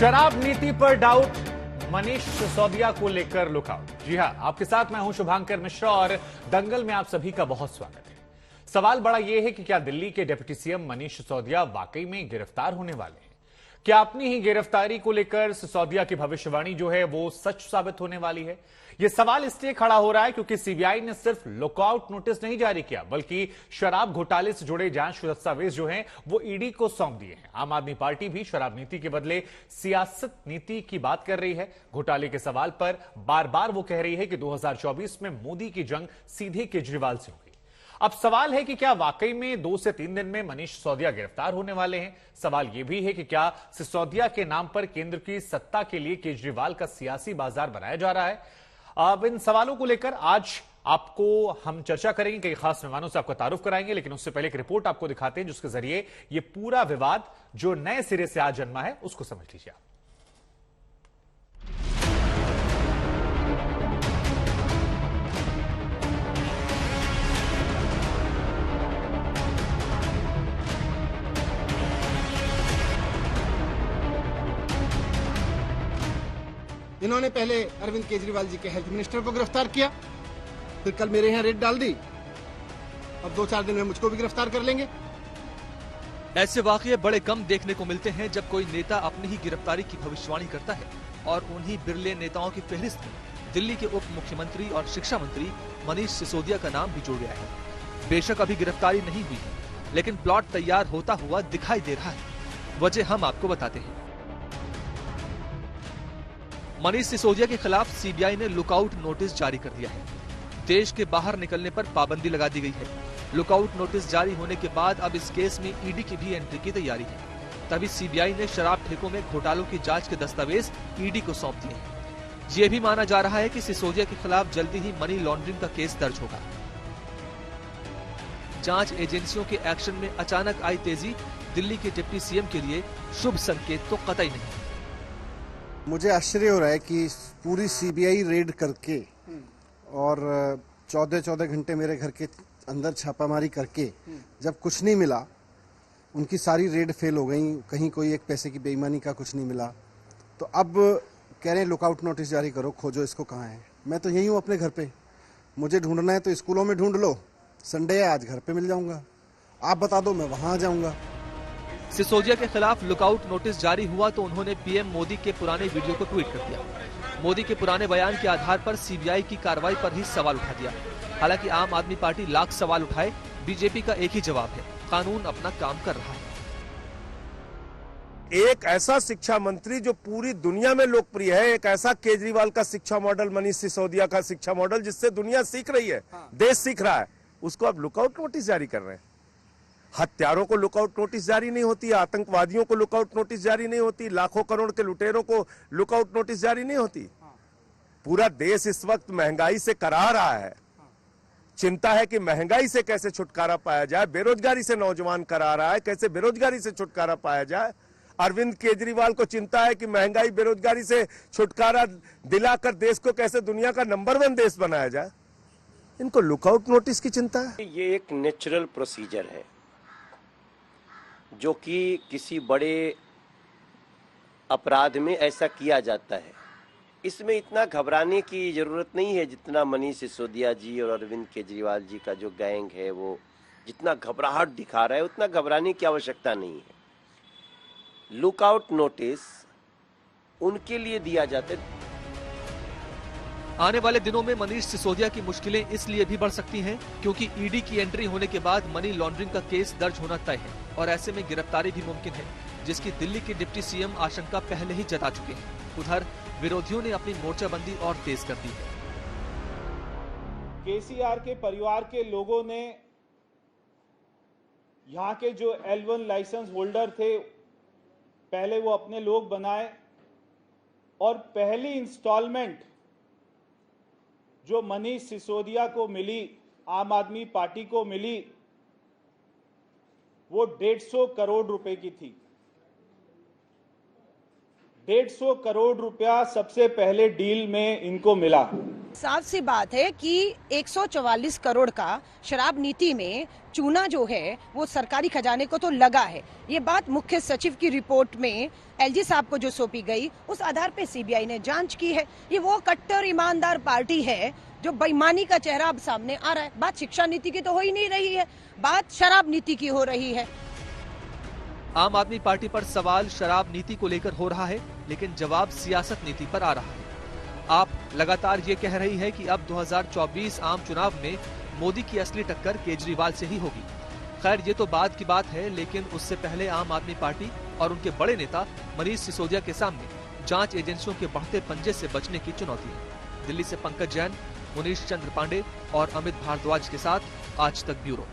शराब नीति पर डाउट, मनीष सिसोदिया को लेकर लुकआउट। जी हां, आपके साथ मैं हूं शुभांकर मिश्रा और दंगल में आप सभी का बहुत स्वागत है। सवाल बड़ा यह है कि क्या दिल्ली के डिप्टी सीएम मनीष सिसोदिया वाकई में गिरफ्तार होने वाले हैं? क्या अपनी ही गिरफ्तारी को लेकर सिसोदिया की भविष्यवाणी जो है वो सच साबित होने वाली है? यह सवाल इसलिए खड़ा हो रहा है क्योंकि सीबीआई ने सिर्फ लुकआउट नोटिस नहीं जारी किया, बल्कि शराब घोटाले से जुड़े जांच दस्तावेज जो हैं वो ईडी को सौंप दिए हैं। आम आदमी पार्टी भी शराब नीति के बदले सियासत नीति की बात कर रही है। घोटाले के सवाल पर बार बार वो कह रही है कि 2024 में मोदी की जंग सीधे केजरीवाल से होगी। अब सवाल है कि क्या वाकई में 2 से 3 दिन में मनीष सिसोदिया गिरफ्तार होने वाले हैं? सवाल यह भी है कि क्या सिसोदिया के नाम पर केंद्र की सत्ता के लिए केजरीवाल का सियासी बाजार बनाया जा रहा है? अब इन सवालों को लेकर आज आपको हम चर्चा करेंगे, कई खास मेहमानों से आपका तारुफ कराएंगे, लेकिन उससे पहले एक रिपोर्ट आपको दिखाते हैं जिसके जरिए यह पूरा विवाद जो नए सिरे से आज जन्मा है उसको समझ लीजिए आप। इन्होंने पहले अरविंद केजरीवाल जी के हेल्थ मिनिस्टर को गिरफ्तार किया, फिर कल मेरे यहाँ रेड डाल दी, अब 2-4 दिन में मुझको भी गिरफ्तार कर लेंगे। ऐसे वाकये बड़े कम देखने को मिलते हैं जब कोई नेता अपनी ही गिरफ्तारी की भविष्यवाणी करता है, और उन्हीं बिरले नेताओं की फहरिस्त में दिल्ली के उप मुख्यमंत्री और शिक्षा मंत्री मनीष सिसोदिया का नाम भी जुड़ गया है। बेशक अभी गिरफ्तारी नहीं हुई है, लेकिन प्लॉट तैयार होता हुआ दिखाई दे रहा है। वजह हम आपको बताते हैं। मनीष सिसोदिया के खिलाफ सीबीआई ने लुकआउट नोटिस जारी कर दिया है। देश के बाहर निकलने पर पाबंदी लगा दी गई है। लुकआउट नोटिस जारी होने के बाद अब इस केस में ईडी की भी एंट्री की तैयारी है। तभी सीबीआई ने शराब ठेकों में घोटालों की जांच के दस्तावेज ईडी को सौंप दिए हैं। ये भी माना जा रहा है कि सिसोदिया के खिलाफ जल्दी ही मनी लॉन्ड्रिंग का केस दर्ज होगा। जांच एजेंसियों के एक्शन में अचानक आई तेजी दिल्ली के डिप्टी सीएम के लिए शुभ संकेत तो कतई नहीं। मुझे आश्चर्य हो रहा है कि पूरी सीबीआई रेड करके और 14 घंटे मेरे घर के अंदर छापामारी करके जब कुछ नहीं मिला, उनकी सारी रेड फेल हो गई, कहीं कोई एक पैसे की बेईमानी का कुछ नहीं मिला, तो अब कह रहे हैं लुकआउट नोटिस जारी करो, खोजो इसको कहाँ है। मैं तो यही हूँ अपने घर पे, मुझे ढूंढना है तो स्कूलों में ढूंढ लो, संडे है आज घर पे मिल जाऊंगा, आप बता दो मैं वहां आ जाऊंगा। सिसोदिया के खिलाफ लुकआउट नोटिस जारी हुआ तो उन्होंने पीएम मोदी के पुराने वीडियो को ट्वीट कर दिया। मोदी के पुराने बयान के आधार पर सीबीआई की कार्रवाई पर ही सवाल उठा दिया। हालांकि आम आदमी पार्टी लाख सवाल उठाए, बीजेपी का एक ही जवाब है, कानून अपना काम कर रहा है। एक ऐसा शिक्षा मंत्री जो पूरी दुनिया में लोकप्रिय है, एक ऐसा केजरीवाल का शिक्षा मॉडल, मनीष सिसोदिया का शिक्षा मॉडल जिससे दुनिया सीख रही है, देश सीख रहा है, उसको अब लुकआउट नोटिस जारी कर रहे हैं। हत्यारों को लुकआउट नोटिस जारी नहीं होती, आतंकवादियों को लुकआउट नोटिस जारी नहीं होती, लाखों करोड़ के लुटेरों को लुकआउट नोटिस जारी नहीं होती। पूरा देश इस वक्त महंगाई से करा रहा है, चिंता है कि महंगाई से कैसे छुटकारा पाया जाए, बेरोजगारी से नौजवान करा रहा है, कैसे बेरोजगारी से छुटकारा पाया जाए। अरविंद केजरीवाल को चिंता है कि महंगाई बेरोजगारी से छुटकारा दिलाकर देश को कैसे दुनिया का नंबर 1 देश बनाया जाए। इनको लुकआउट नोटिस की चिंता है। ये एक नेचुरल प्रोसीजर है जो कि किसी बड़े अपराध में ऐसा किया जाता है। इसमें इतना घबराने की जरूरत नहीं है जितना मनीष सिसोदिया जी और अरविंद केजरीवाल जी का जो गैंग है वो जितना घबराहट दिखा रहा है, उतना घबराने की आवश्यकता नहीं है। लुकआउट नोटिस उनके लिए दिया जाता है। आने वाले दिनों में मनीष सिसोदिया की मुश्किलें इसलिए भी बढ़ सकती हैं क्योंकि ईडी की एंट्री होने के बाद मनी लॉन्ड्रिंग का केस दर्ज होना तय है, और ऐसे में गिरफ्तारी भी मुमकिन है, जिसकी दिल्ली के डिप्टी सीएम आशंका पहले ही जता चुके हैं। उधर विरोधियों ने अपनी मोर्चाबंदी और तेज कर दी है। केसीआर के परिवार के लोगों ने यहाँ के जो L1 लाइसेंस होल्डर थे, पहले वो अपने लोग बनाए, और पहली इंस्टॉलमेंट जो मनीष सिसोदिया को मिली, आम आदमी पार्टी को मिली, वो 150 करोड़ रुपए की थी। 150 करोड़ रुपया सबसे पहले डील में इनको मिला। साफ सी बात है कि 144 करोड़ का शराब नीति में चूना जो है वो सरकारी खजाने को तो लगा है। ये बात मुख्य सचिव की रिपोर्ट में एलजी साहब को जो सौंपी गई, उस आधार पे सीबीआई ने जांच की है। ये वो कट्टर ईमानदार पार्टी है जो बेईमानी का चेहरा अब सामने आ रहा है। बात शिक्षा नीति की तो हो ही नहीं रही है, बात शराब नीति की हो रही है। आम आदमी पार्टी पर सवाल शराब नीति को लेकर हो रहा है, लेकिन जवाब सियासत नीति पर आ रहा है। आप लगातार ये कह रही है कि अब 2024 आम चुनाव में मोदी की असली टक्कर केजरीवाल से ही होगी। खैर, ये तो बाद की बात है, लेकिन उससे पहले आम आदमी पार्टी और उनके बड़े नेता मनीष सिसोदिया के सामने जांच एजेंसियों के बढ़ते पंजे से बचने की चुनौती है। दिल्ली से पंकज जैन, मुनीश चंद्र पांडे और अमित भारद्वाज के साथ आज तक ब्यूरो।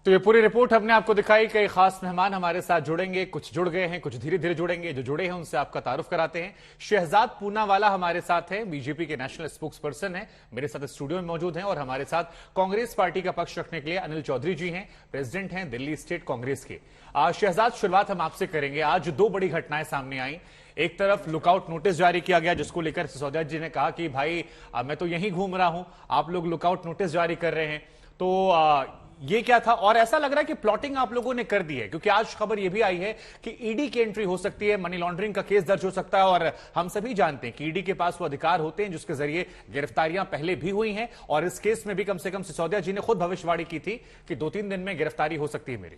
तो ये पूरी रिपोर्ट हमने आपको दिखाई। कई खास मेहमान हमारे साथ जुड़ेंगे, कुछ जुड़ गए हैं, कुछ धीरे धीरे जुड़ेंगे। जो जुड़े हैं उनसे आपका तारुफ कराते हैं। शहजाद पूनावाला हमारे साथ हैं, बीजेपी के नेशनल स्पोक्स पर्सन हैं, मेरे साथ स्टूडियो में मौजूद हैं। और हमारे साथ कांग्रेस पार्टी का पक्ष रखने के लिए अनिल चौधरी जी हैं, प्रेसिडेंट हैं दिल्ली स्टेट कांग्रेस के। शहजाद, शुरुआत हम आपसे करेंगे। आज दो बड़ी घटनाएं सामने आई। एक तरफ लुकआउट नोटिस जारी किया गया, जिसको लेकर सिसोदिया जी ने कहा कि भाई मैं तो यहीं घूम रहा हूं, आप लोग लुकआउट नोटिस जारी कर रहे हैं। तो ये क्या था? और ऐसा लग रहा है कि प्लॉटिंग आप लोगों ने कर दी है, क्योंकि आज खबर यह भी आई है कि ईडी की एंट्री हो सकती है, मनी लॉन्ड्रिंग का केस दर्ज हो सकता है। और हम सभी जानते हैं कि ईडी के पास वो अधिकार होते हैं जिसके जरिए गिरफ्तारियां पहले भी हुई हैं। और इस केस में भी कम से कम सिसोदिया जी ने खुद भविष्यवाणी की थी कि 2-3 दिन में गिरफ्तारी हो सकती है मेरी।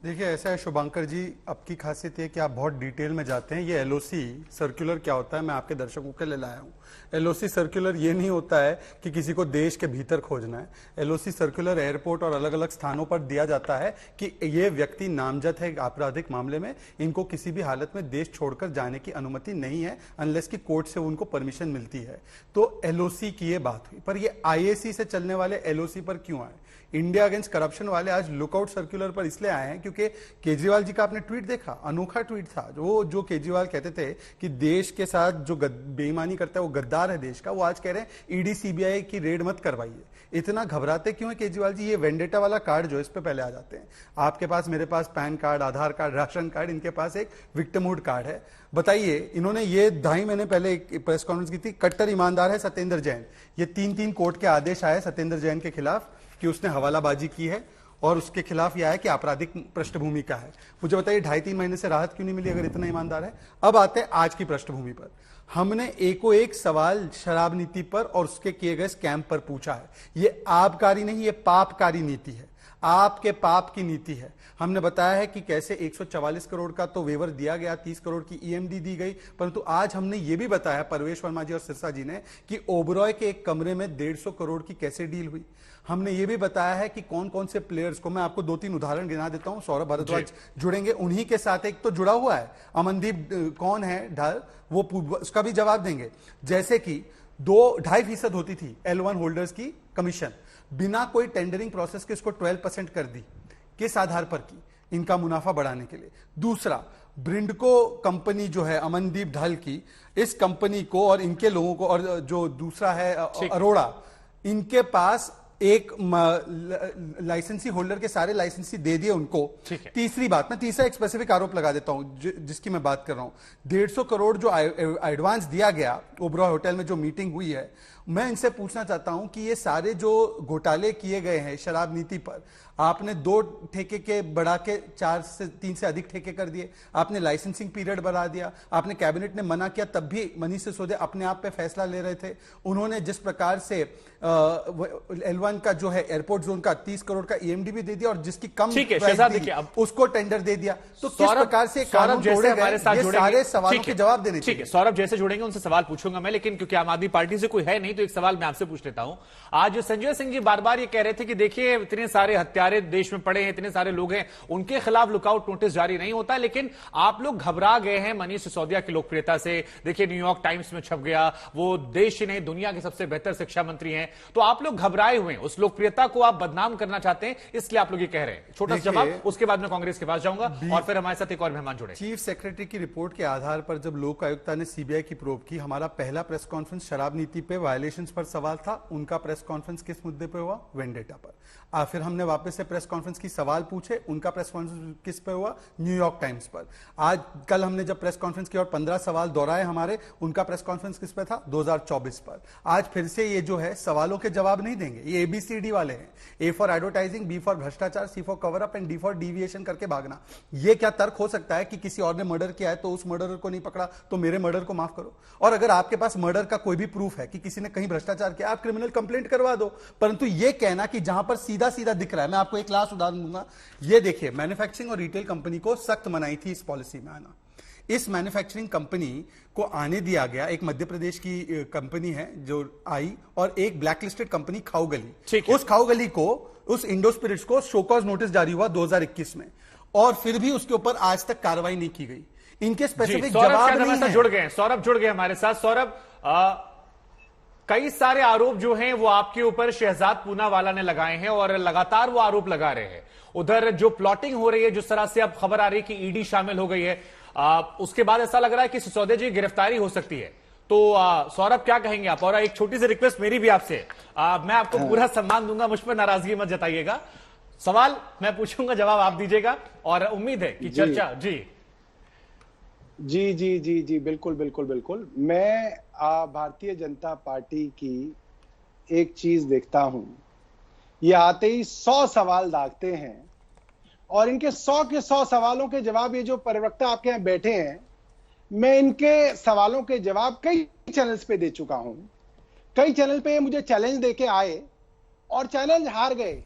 देखिए, ऐसा है शुभांकर जी, आपकी खासियत है कि आप बहुत डिटेल में जाते हैं। ये एलओसी सर्कुलर क्या होता है मैं आपके दर्शकों के लिए लाया हूं। एलओसी सर्कुलर ये नहीं होता है कि किसी को देश के भीतर खोजना है। एलओसी सर्कुलर एयरपोर्ट और अलग अलग स्थानों पर दिया जाता है कि ये व्यक्ति नामजद है आपराधिक मामले में, इनको किसी भी हालत में देश छोड़कर जाने की अनुमति नहीं है अनलेस की कोर्ट से उनको परमिशन मिलती है। तो एलओसी की ये बात हुई। पर ये आईएसी से चलने वाले एलओसी पर क्यों आए? इंडिया अगेंस्ट करप्शन वाले आज लुकआउट सर्कुलर पर इसलिए आए हैं क्योंकि केजरीवाल जी का आपने ट्वीट देखा, अनोखा ट्वीट था। जो केजरीवाल कहते थे कि देश के साथ जो बेईमानी करता है वो गद्दार है देश का, वो आज कह रहे हैं ईडी सीबीआई की रेड मत करवाइए। इतना घबराते क्यों है केजरीवाल जी? ये वेंडेटा वाला कार्ड जो इस पे पहले आ जाते हैं। आपके पास, मेरे पास पैन कार्ड, आधार कार्ड, राशन कार्ड, इनके पास एक विक्टिमहुड कार्ड है। बताइए, इन्होंने ये 2.5 महीने पहले एक प्रेस कॉन्फ्रेंस की थी, कट्टर ईमानदार है सत्येंद्र जैन। ये 3 कोर्ट के आदेश आए सत्येंद्र जैन के खिलाफ कि उसने हवालाबाजी की है और उसके खिलाफ यह है कि आपराधिक पृष्ठभूमि का है। मुझे बताइए 2.5-3 महीने से राहत क्यों नहीं मिली अगर इतना ईमानदार है? अब आते हैं आज की पृष्ठभूमि पर। हमने एक सवाल शराब नीति पर और उसके किए गए स्कैम पर पूछा है। ये आबकारी नहीं, ये पापकारी नीति है, आपके पाप की नीति है। हमने बताया है कि कैसे 144 करोड़ का तो वेवर दिया गया, 30 करोड़ की ईएमडी दी गई, परंतु आज हमने ये भी बताया, परवेश वर्मा जी और सिरसा जी ने, कि ओबरॉय के एक कमरे में 150 करोड़ की कैसे डील हुई। हमने ये भी बताया है कि कौन कौन से प्लेयर्स को, मैं आपको 2-3 उदाहरण गिना देता हूं, सौरभ भारद्वाज जुड़ेंगे, उन्हीं के साथ एक तो जुड़ा हुआ है अमनदीप कौन है ढाल, वो उसका भी जवाब देंगे। जैसे कि 2.5% होती थी L1 होल्डर्स की कमीशन, बिना कोई टेंडरिंग प्रोसेस के इसको 12% कर दी। किस आधार पर की? इनका मुनाफा बढ़ाने के लिए। दूसरा, ब्रिंडको कंपनी जो है अमनदीप ढाल की, इस कंपनी को और इनके लोगों को, और जो दूसरा है अरोड़ा, इनके पास एक लाइसेंसी होल्डर के सारे लाइसेंसी दे दिए उनको। तीसरी बात, मैं तीसरा एक स्पेसिफिक आरोप लगा देता हूं जिसकी मैं बात कर रहा हूं। 150 करोड़ जो एडवांस दिया गया ओबरॉय होटल में जो मीटिंग हुई है, मैं इनसे पूछना चाहता हूं कि ये सारे जो घोटाले किए गए हैं शराब नीति पर, आपने 2 ठेके के बढ़ा के 4 से 3 से अधिक ठेके कर दिए, आपने लाइसेंसिंग पीरियड बढ़ा दिया, आपने कैबिनेट ने मना किया तब भी मनीष सिसोदिया अपने आप पे फैसला ले रहे थे। उन्होंने जिस प्रकार से L1 का जो है एयरपोर्ट जोन का 30 करोड़ का ईएमडी भी दे दिया और जिसकी कम उसको टेंडर दे दिया। तो किस प्रकार से कानून तोड़े गए, ये सारे सवालों के जवाब देने चाहिए। सौरभ जैसे जुड़ेंगे उनसे सवाल पूछूंगा मैं, लेकिन क्योंकि आम आदमी पार्टी से कोई है नहीं तो एक सवाल मैं आपसे पूछ लेता हूं। आज संजय सिंह जी बार बार ये कह रहे थे कि देखिए इतने सारे हत्यारे देश में पड़े हैं, इतने सारे लोग हैं, उनके खिलाफ लुकआउट नोटिस जारी नहीं होता, लेकिन आप लोग घबरा गए हैं मनीष सिसोदिया की लोकप्रियता से। देखिए न्यूयॉर्क टाइम्स में छप गया, वो देश ही नहीं दुनिया के सबसे बेहतर शिक्षा मंत्री हैं, तो आप लोग घबराए हुए हैं, उस लोकप्रियता को आप बदनाम करना चाहते हैं, इसलिए आप लोग ये कह रहे हैं। छोटा सा जवाब, उसके बाद मैं कांग्रेस के पास जाऊंगा और फिर हमारे साथ एक और मेहमान जुड़े। चीफ सेक्रेटरी की रिपोर्ट के आधार पर जब लोक आयुक्ता ने सीबीआई की प्रोब की, हमारा पहला प्रेस कॉन्फ्रेंस शराब नीति पे वायलेशन वायलेशंस पर सवाल था, उनका प्रेस कॉन्फ्रेंस किस मुद्दे पे हुआ? वेंडेटा पर। फिर हमने वापस से प्रेस कॉन्फ्रेंस की सवाल पूछे, उनका प्रेस कॉन्फ्रेंस किस पे हुआ? न्यूयॉर्क टाइम्स पर। आज कल हमने जब प्रेस कॉन्फ्रेंस की और 15 सवाल दोहराए हमारे, उनका प्रेस कॉन्फ्रेंस किस पे था? 2024 पर। आज फिर से ये जो है सवालों के जवाब नहीं देंगे, ये ABCD वाले हैं, A for advertising, B for भ्रष्टाचार, C for cover up and D for deviation करके भागना। ये क्या तर्क हो सकता है कि किसी और ने मर्डर किया है तो उस मर्डरर को नहीं पकड़ा तो मेरे मर्डर को माफ करो? और अगर आपके पास मर्डर का कोई भी प्रूफ है कि किसी ने कहीं भ्रष्टाचार किया, आप क्रिमिनल कंप्लेंट करवा दो। परंतु ये कहना कि जहां पर सीधा सीधा दिख रहा है, मैं आपको एक लास्ट उदाहरण दूंगा। ये देखिए, मैन्युफैक्चरिंग और रिटेल कंपनी को सख्त मनाही थी इस पॉलिसी में आना। इस मैन्युफैक्चरिंग कंपनी को आने दिया गया, एक मध्य प्रदेश की कंपनी है जो आई, और एक ब्लैकलिस्टेड कंपनी खाऊगली, उस खाऊगली को, उस इंडो स्पिरिट्स को शोकॉज नोटिस जारी हुआ 2021 में, और फिर भी उसके ऊपर आज तक कार्रवाई नहीं की गई। इनके स्पेसिफिक जवाब नहीं है। जुड़ गए, सौरभ जुड़ गए हमारे साथ। सौरभ, कई सारे आरोप जो हैं वो आपके ऊपर शहजाद पूनावाला ने लगाए हैं और लगातार वो आरोप लगा रहे हैं। उधर जो प्लॉटिंग हो रही है, जिस तरह से अब खबर आ रही है कि ईडी शामिल हो गई है, उसके बाद ऐसा लग रहा है कि सिसोदिया जी की गिरफ्तारी हो सकती है। तो सौरभ क्या कहेंगे आप? और एक छोटी सी रिक्वेस्ट मेरी भी आपसे, मैं आपको पूरा सम्मान दूंगा, मुझ पर नाराजगी मत जताइएगा। सवाल मैं पूछूंगा, जवाब आप दीजिएगा, और उम्मीद है कि चर्चा जी बिल्कुल बिल्कुल बिल्कुल। मैं भारतीय जनता पार्टी की एक चीज देखता हूं, ये आते ही 100 सवाल दागते हैं, और इनके 100 के 100 सवालों के जवाब ये जो प्रवक्ता आपके यहाँ बैठे हैं, मैं इनके सवालों के जवाब कई चैनल्स पे दे चुका हूं। कई चैनल पे मुझे चैलेंज देके आए और चैलेंज हार गए।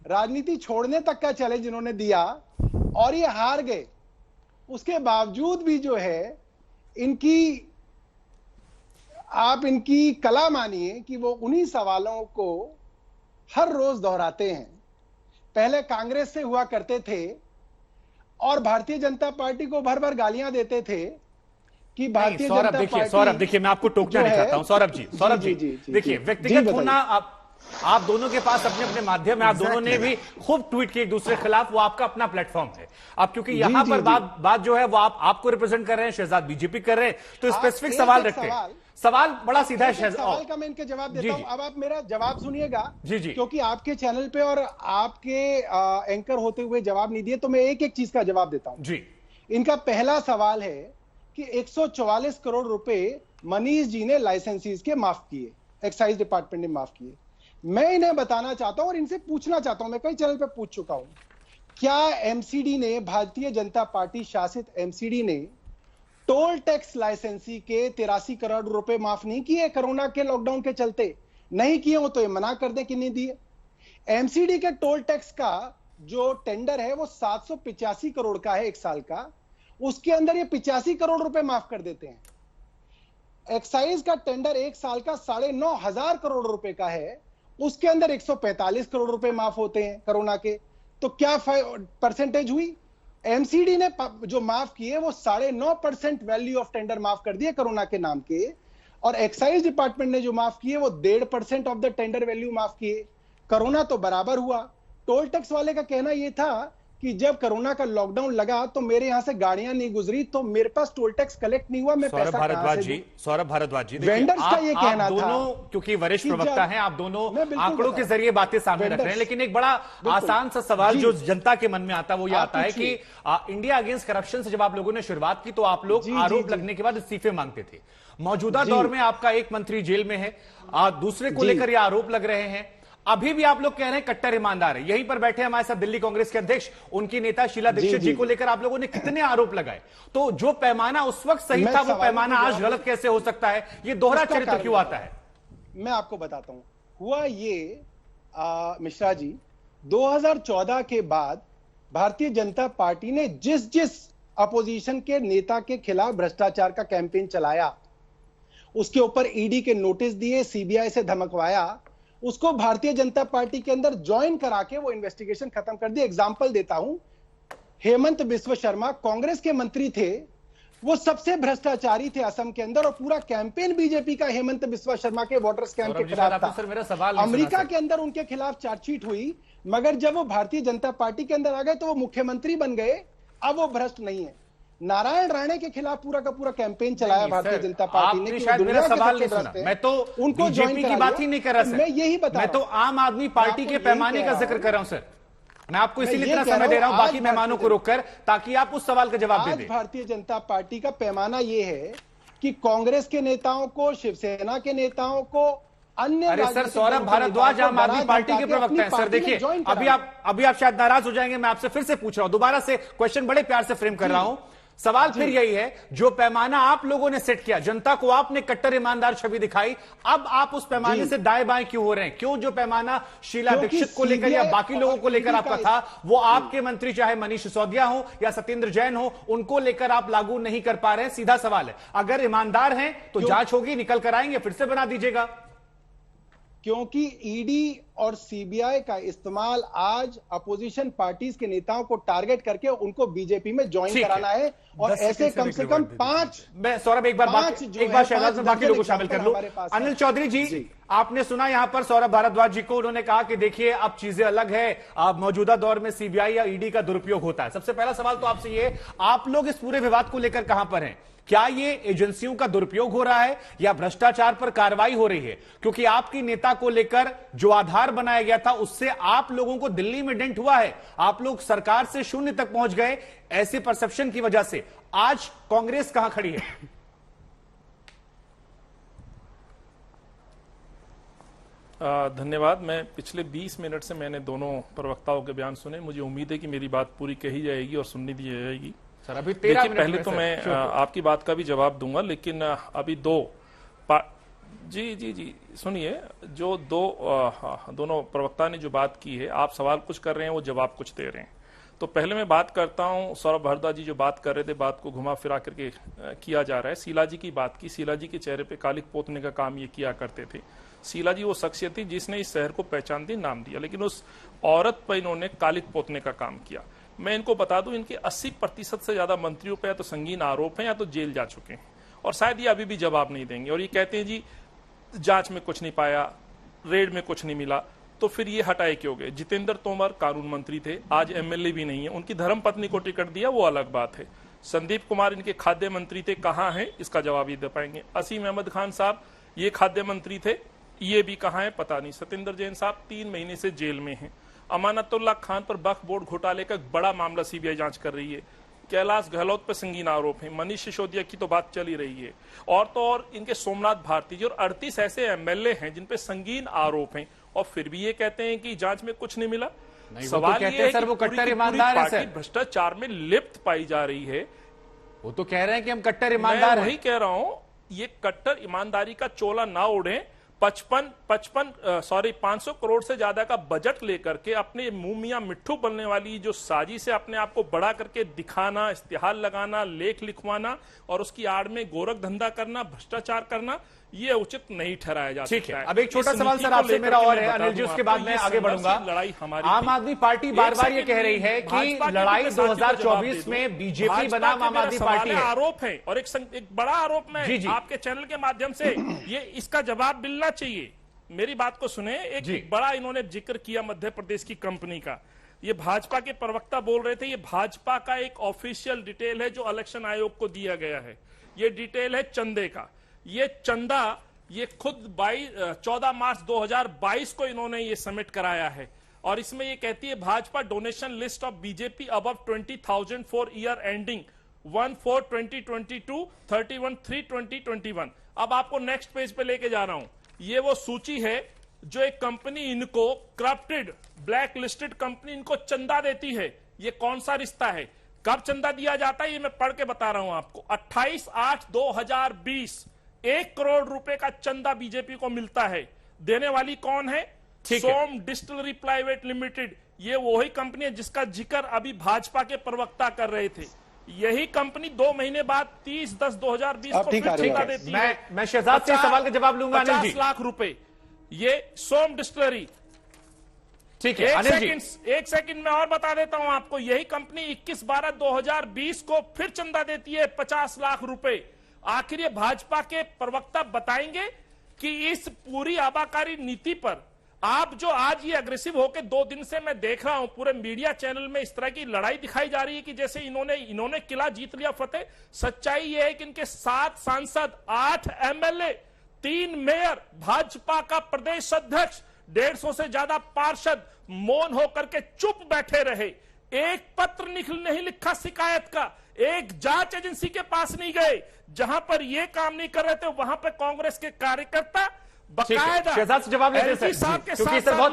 राजनीति छोड़ने तक का चैलेंज इन्होंने दिया और ये हार गए। उसके बावजूद भी जो है आप इनकी कला मानिए कि वो उन्हीं सवालों को हर रोज दोहराते हैं। पहले कांग्रेस से हुआ करते थे और भारतीय जनता पार्टी को भर भर गालियां देते थे कि भारतीय जनता पार्टी। सौरभ देखिए, मैं आपको टोकना नहीं चाहता हूं। सौरभ जी देखिए, व्यक्तिगत होना आप दोनों के पास अपने अपने माध्यम है, आप दोनों ने भी खूब ट्वीट किए एक दूसरे के खिलाफ, वो आपका अपना प्लेटफॉर्म है। अब क्योंकि यहां पर बात जो है वो आपको रिप्रेजेंट कर रहे हैं, शहजाद बीजेपी कर रहे हैं, तो स्पेसिफिक सवाल रखते हैं। सवाल बड़ा सीधा है सवाल का मैं इनके जवाब देता हूं। अब आप मेरा जवाब सुनिएगा, क्योंकि आपके चैनल पे और आपके एंकर होते हुए जवाब नहीं दिए, तो मैं एक एक चीज का जवाब देता हूं जी। इनका पहला सवाल है कि 144 करोड़ रुपए मनीष जी ने लाइसेंसीज के माफ किए, एक्साइज डिपार्टमेंट ने माफ किए। मैं इन्हें बताना चाहता हूं और इनसे पूछना चाहता हूं, मैं कई चैनल पे पूछ चुका हूं, क्या एमसीडी ने, भारतीय जनता पार्टी शासित एमसीडी ने टोल टैक्स लाइसेंसी के 83 करोड़ रुपए माफ नहीं किए कोरोना के लॉकडाउन के चलते? नहीं किए हो तो ये मना कर दे कि नहीं दिए। एमसीडी के टोल टैक्स का जो टेंडर है वो 785 करोड़ का है एक साल का, उसके अंदर ये 85 करोड़ रुपए माफ कर देते हैं। एक्साइज का टेंडर एक साल का 9,500 करोड़ रुपए का है, उसके अंदर 145 करोड़ रुपए माफ होते हैं कोरोना के। तो क्या परसेंटेज हुई? एमसीडी ने जो माफ किए वो 9.5% वैल्यू ऑफ टेंडर माफ कर दिए कोरोना के नाम के, और एक्साइज डिपार्टमेंट ने जो माफ किए वो 1.5% ऑफ द टेंडर वैल्यू माफ किए। कोरोना तो बराबर हुआ। टोल टैक्स वाले का कहना यह था कि जब कोरोना का लॉकडाउन लगा तो मेरे यहां से गाड़ियां नहीं गुजरी, तो मेरे पास टोल टैक्स कलेक्ट नहीं हुआ, मैं पैसा कहां से दूं? सौरभ भारद्वाज जी, वेंडर्स का ये कहना था, क्योंकि वरिष्ठ प्रवक्ता हैं, आप दोनों आंकड़ों के जरिए बातें सामने रख रहे हैं, लेकिन एक बड़ा आसान सा सवाल जो जनता के मन में आता है वो ये आता है कि इंडिया अगेंस्ट करप्शन से जब आप लोगों ने शुरुआत की तो आप लोग आरोप लगने के बाद इस्तीफे मांगते थे। मौजूदा दौर में आपका एक मंत्री जेल में है, दूसरे को लेकर ये आरोप लग रहे हैं। अभी भी आप लोग कह रहे हैं कट्टर ईमानदार है। यहीं पर बैठे हमारे साथ दिल्ली कांग्रेस के अध्यक्ष, उनकी नेता शीला दीक्षित जी को लेकर आप लोगों ने कितने आरोप लगाए? तो जो पैमाना उस वक्त सही था वो पैमाना आज गलत कैसे हो सकता है? ये दोहरा चरित्र क्यों आता है? मैं आपको बताता हूं। हुआ ये मिश्रा जी, 2014 के बाद भारतीय जनता पार्टी ने जिस अपोजिशन के नेता के खिलाफ भ्रष्टाचार का कैंपेन चलाया, उसके ऊपर ईडी के नोटिस दिए, सीबीआई से धमकवाया, उसको भारतीय जनता पार्टी के अंदर ज्वाइन करा के वो इन्वेस्टिगेशन खत्म कर दी। एग्जाम्पल देता हूं, हेमंत बिस्व शर्मा कांग्रेस के मंत्री थे, वो सबसे भ्रष्टाचारी थे असम के अंदर, और पूरा कैंपेन बीजेपी का हेमंत बिस्व शर्मा के वाटर स्कैम के खिलाफ था। अमेरिका के अंदर उनके खिलाफ चार्जशीट हुई, मगर जब वो भारतीय जनता पार्टी के अंदर आ गए तो वो मुख्यमंत्री बन गए। अब वो भ्रष्ट नहीं है। नारायण राणे के खिलाफ पूरा का पूरा कैंपेन चलाया भारतीय जनता पार्टी ने। शायद मेरा सवाल नहीं सुना, मैं तो उनको बीजेपी की बात ही नहीं कर रहा सर, मैं यही बता मैं तो आम आदमी पार्टी के पैमाने का जिक्र कर रहा हूं सर। मैं आपको इसीलिए इतना समय दे रहा हूं बाकी मेहमानों को रोककर, ताकि आप उस सवाल का जवाब दे दें। भारतीय जनता पार्टी का पैमाना यह है कि कांग्रेस के नेताओं को, शिवसेना के नेताओं को, अन्य अरे सर, सौरभ भारद्वाज आम आदमी पार्टी के प्रवक्ता हैं सर। देखिए अभी आप शायद नाराज हो जाएंगे, मैं आपसे फिर से पूछ रहा हूं, दोबारा से क्वेश्चन बड़े प्यार से फ्रेम कर रहा हूं। सवाल फिर यही है, जो पैमाना आप लोगों ने सेट किया, जनता को आपने कट्टर ईमानदार छवि दिखाई, अब आप उस पैमाने से दाएं बाएं क्यों हो रहे हैं? क्यों जो पैमाना शीला दीक्षित को लेकर या बाकी लोगों को लेकर आपका था, वो आपके मंत्री चाहे मनीष सिसोदिया हो या सत्येंद्र जैन हो, उनको लेकर आप लागू नहीं कर पा रहे हैं? सीधा सवाल है। अगर ईमानदार हैं तो जांच होगी, निकल कर आएंगे, फिर से बना दीजिएगा। क्योंकि ईडी और सीबीआई का इस्तेमाल आज अपोजिशन पार्टीज के नेताओं को टारगेट करके उनको बीजेपी में ज्वाइन कराना है, और ऐसे कम से कम 5। मैं सौरभ एक बार शहबाज में बाकी लोगों को शामिल कर लूं। अनिल चौधरी जी, आपने सुना यहां पर सौरभ भारद्वाज जी को, उन्होंने कहा कि देखिए अब चीजें अलग है, अब मौजूदा दौर में सीबीआई या ईडी का दुरुपयोग होता है। सबसे पहला सवाल तो आपसे ये, आप लोग इस पूरे विवाद को लेकर कहां पर हैं? क्या ये एजेंसियों का दुरुपयोग हो रहा है या भ्रष्टाचार पर कार्रवाई हो रही है? क्योंकि आपकी नेता को लेकर जो आधार बनाया गया था, उससे आप लोगों को दिल्ली में डेंट हुआ है, आप लोग सरकार से शून्य तक पहुंच गए। ऐसे परसेप्शन की वजह से आज कांग्रेस कहां खड़ी है? धन्यवाद। मैं पिछले 20 मिनट से मैंने दोनों प्रवक्ताओं के बयान सुने। मुझे उम्मीद है कि मेरी बात पूरी कही जाएगी और सुननी दी जाएगी। सर अभी 13 मिनट पहले तो मैं आपकी बात का भी जवाब दूंगा, लेकिन अभी जी सुनिए, जो दोनों प्रवक्ता ने जो बात की है, आप सवाल कुछ कर रहे हैं, वो जवाब कुछ दे रहे हैं। तो पहले मैं बात करता हूं, सौरभ भारद्वाज जी जो बात कर रहे थे, बात को घुमा फिरा करके किया जा रहा है। शीला जी की बात की, शीला जी के चेहरे पे कालिक पोतने का काम ये किया करते थे। शीला जी वो शख्सियत थी जिसने इस शहर को पहचान दी, नाम दिया, लेकिन उस औरत पर इन्होंने कालिक पोतने का काम किया। मैं इनको बता दूं, इनके 80% से ज्यादा मंत्रियों पर या तो संगीन आरोप हैं या तो जेल जा चुके हैं, और शायद ये अभी भी जवाब नहीं देंगे। और ये कहते हैं जी जांच में कुछ नहीं पाया, रेड में कुछ नहीं मिला, तो फिर ये हटाए क्यों गए? जितेंद्र तोमर कानून मंत्री थे, आज एमएलए भी नहीं है, उनकी धर्मपत्नी को टिकट दिया, वो अलग बात है। संदीप कुमार इनके खाद्य मंत्री थे, कहां हैं? इसका जवाब ये दे पाएंगे। असीम अहमद खान साहब ये खाद्य मंत्री थे, ये भी कहां है पता नहीं। सत्येंद्र जैन साहब 3 महीने से जेल में हैं। अमानतुल्लाह खान पर वक्फ बोर्ड घोटाले का बड़ा मामला सीबीआई जांच कर रही है। कैलाश गहलोत पर संगीन आरोप है। मनीष सिसोदिया की तो बात चल ही रही है, और तो और इनके सोमनाथ भारती जी और 38 ऐसे एमएलए हैं जिन पे संगीन आरोप हैं, और फिर भी ये कहते हैं कि जांच में कुछ नहीं मिला। सवाल ये है कि कट्टर ईमानदार है सर, भ्रष्टाचार में लिप्त पाई जा रही है। वो तो कह रहे हैं कि हम कट्टर ईमानदार हैं। वही कह रहा हूं, ये कट्टर ईमानदारी का चोला ना उड़े। 500 करोड़ से ज्यादा का बजट लेकर के अपने मुंह मियां मिट्ठू बनने वाली जो साजिश है, अपने आप को बड़ा करके दिखाना, इश्तिहार लगाना, लेख लिखवाना और उसकी आड़ में गोरख धंधा करना, भ्रष्टाचार करना, ये उचित नहीं ठहराया जा सकता है। ठीक है, अब एक छोटा सवाल सर आपसे मेरा और है अनिल जी, उसके बाद मैं आगे बढ़ूंगा। लड़ाई हमारी, आम आदमी पार्टी बार बार ये कह रही है कि लड़ाई 2024 में बीजेपी बनाम आम आदमी पार्टी है। आरोप है, और एक बड़ा आरोप में आपके चैनल के माध्यम से ये इसका जवाब मिलना चाहिए। मेरी बात को सुने। एक बड़ा इन्होंने जिक्र किया मध्य प्रदेश की कंपनी का। ये भाजपा के प्रवक्ता बोल रहे थे, ये भाजपा का एक ऑफिशियल डिटेल है जो इलेक्शन आयोग को दिया गया है। ये डिटेल है चंदे का। ये चंदा ये खुद 14 मार्च 2022 को इन्होंने ये सबमिट कराया है, और इसमें ये कहती है Bhajpa donation list of BJP above 20,000 for year ending 1/4/2022, 31/3/2021। अब आपको नेक्स्ट पेज पे लेके जा रहा हूं। ये वो सूची है जो एक कंपनी इनको करप्टेड, ब्लैक लिस्टेड कंपनी इनको चंदा देती है। ये कौन सा रिश्ता है? कब चंदा दिया जाता है ये मैं पढ़ के बता रहा हूं आपको। 28/8/2020 1 करोड़ रुपए का चंदा बीजेपी को मिलता है। देने वाली कौन है? सोम डिस्टिलरी प्राइवेट लिमिटेड। ये वही कंपनी है जिसका जिक्र अभी भाजपा के प्रवक्ता कर रहे थे। यही कंपनी 2 महीने बाद 30/10/2020 को फिर चंदा देती है। मैं शहजाद से सवाल का जवाब लूंगा। 50 लाख रुपए ये सोम डिस्टिलरी। ठीक है एक सेकंड में और बता देता हूं आपको। यही कंपनी 21/12/2020 को फिर चंदा देती है 50 लाख रुपए। आखिर ये भाजपा के प्रवक्ता बताएंगे कि इस पूरी आबाकारी नीति पर आप जो आज ये अग्रेसिव होकर 2 दिन से मैं देख रहा हूं पूरे मीडिया चैनल में इस तरह की लड़ाई दिखाई जा रही है कि जैसे इन्होंने किला जीत लिया फतेह। सच्चाई ये है कि इनके 7 सांसद, 8 एमएलए, 3 मेयर, भाजपा का प्रदेश अध्यक्ष, 150 से ज्यादा पार्षद मौन होकर के चुप बैठे रहे। एक पत्र नहीं लिखा शिकायत का, एक जांच एजेंसी के पास नहीं गए। जहां पर ये काम नहीं कर रहे थे वहां पर कांग्रेस के कार्यकर्ता बकायदा शहजाद से जवाब लेते हैं सर, क्योंकि सर बहुत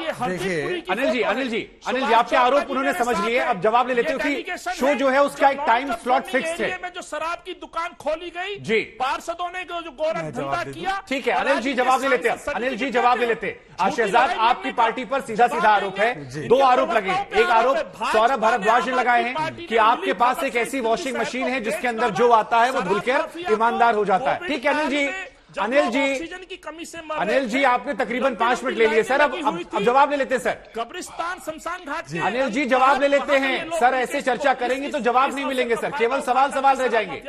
अनिल जी आपके आरोप उन्होंने समझ लिए, अब जवाब ले लेते हो कि शो जो है उसका एक टाइम स्लॉट फिक्स है। में जो शराब की दुकान खोली गई जी, पार्षदों ने जो गोरख धंधा किया। ठीक है अनिल जी जवाब ले लेते हैं, अनिल जी जवाब ले लेते हैं। शहजाद आपकी पार्टी पर सीधा आरोप है, 2 आरोप लगे। एक आरोप सौरभ भारद्वाज ने लगाए हैं कि आपके पास एक ऐसी वॉशिंग मशीन है जिसके अंदर जो आता है वो धुलकर ईमानदार हो जाता है। ठीक है अनिल जी ऑक्सीजन की कमी से अनिल जी आपने तकरीबन 5 मिनट ले लिए सर, अब जवाब ले लेते हैं सर। कब्रिस्तान शमशान घाट अनिल जी जवाब ले लेते हैं सर, ऐसे चर्चा करेंगे तो जवाब नहीं मिलेंगे सर, केवल सवाल रह जाएंगे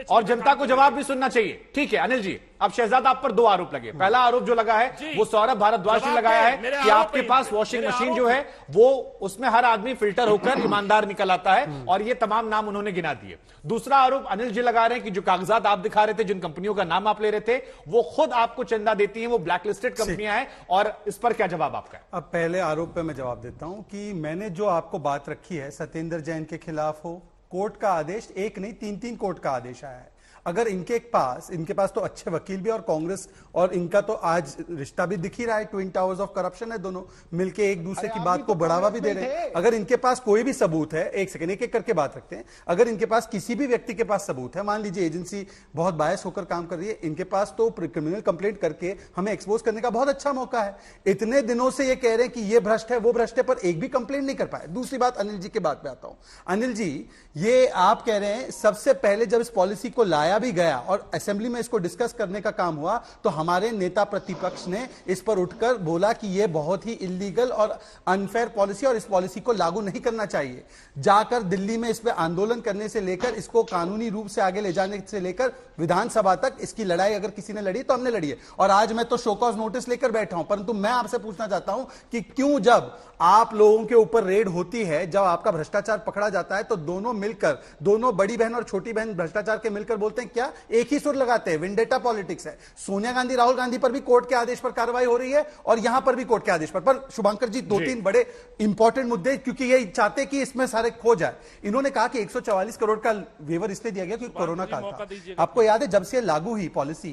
और जनता को जवाब भी सुनना चाहिए। ठीक है अनिल जी, अब शहजाद आप पर 2 आरोप लगे। पहला आरोप जो लगा है वो सौरभ भारद्वाज ने लगाया है कि आपके पास वॉशिंग मशीन जो है वो उसमें हर आदमी फिल्टर होकर ईमानदार निकल आता है, और ये तमाम नाम उन्होंने गिना दिए। दूसरा आरोप अनिल जी लगा रहे हैं कि जो कागजात आप दिखा रहे थे, जिन कंपनियों का नाम आप ले रहे थे, वो खुद आपको चंदा देती हैं, वो ब्लैकलिस्टेड कंपनियां हैं, और इस पर क्या जवाब आपका है? अब पहले आरोप पे मैं जवाब देता हूं कि मैंने जो आपको बात रखी है सत्येंद्र जैन के खिलाफ हो, कोर्ट का आदेश एक नहीं 3 कोर्ट का आदेश आया है। अगर इनके पास तो अच्छे वकील भी, और कांग्रेस और इनका तो आज रिश्ता भी दिख ही रहा है, ट्विन टावर्स ऑफ करप्शन है, दोनों मिलके एक दूसरे की बात को बढ़ावा भी दे रहे हैं। अगर इनके पास कोई भी सबूत है, एक सेकंड एक करके बात रखते हैं, अगर इनके पास किसी भी व्यक्ति के पास सबूत है, मान लीजिए एजेंसी बहुत बायस होकर काम कर रही है, इनके पास तो क्रिमिनल कंप्लेंट करके हमें एक्सपोज करने का बहुत अच्छा मौका है। इतने दिनों से ये कह रहे हैं कि ये भ्रष्ट है वो भ्रष्ट है, पर एक भी कंप्लेंट नहीं कर पाए। दूसरी बात अनिल जी की बात पे आता हूं। अनिल जी ये आप कह रहे हैं सबसे पहले जब इस पॉलिसी को लाया भी गया और असेंबली में इसको डिस्कस करने का काम हुआ तो हमारे नेता प्रतिपक्ष ने इस पर उठकर बोला कि यह बहुत ही इलीगल और अनफेयर पॉलिसी और इस पॉलिसी को लागू नहीं करना चाहिए। जाकर दिल्ली में इस पर आंदोलन करने से लेकर इसको कानूनी रूप से आगे ले जाने से लेकर विधानसभा तक इसकी लड़ाई अगर किसी ने लड़ी तो हमने लड़ी है, और आज मैं तो शो कॉज नोटिस लेकर बैठा हूं। परंतु मैं आपसे पूछना चाहता हूं कि क्यों जब आप लोगों के ऊपर रेड होती है, जब आपका भ्रष्टाचार पकड़ा जाता है, तो दोनों मिलकर, दोनों बड़ी बहन और छोटी बहन भ्रष्टाचार के मिलकर बोलते हैं क्या, एक ही सुर लगाते हैं, विंडेटा पॉलिटिक्स है। सोनिया गांधी राहुल गांधी पर भी कोर्ट के आदेश पर कार्रवाई हो रही है और यहां पर भी कोर्ट के आदेश पर शुभंकर जी 2-3 बड़े इंपॉर्टेंट मुद्दे, क्योंकि ये चाहते कि इसमें सारे खो जाए। इन्होंने कहा कि 144 करोड़ का वेवर इसलिए दिया गया क्योंकि कोरोना काल था। आपको याद है जब से लागू हुई पॉलिसी,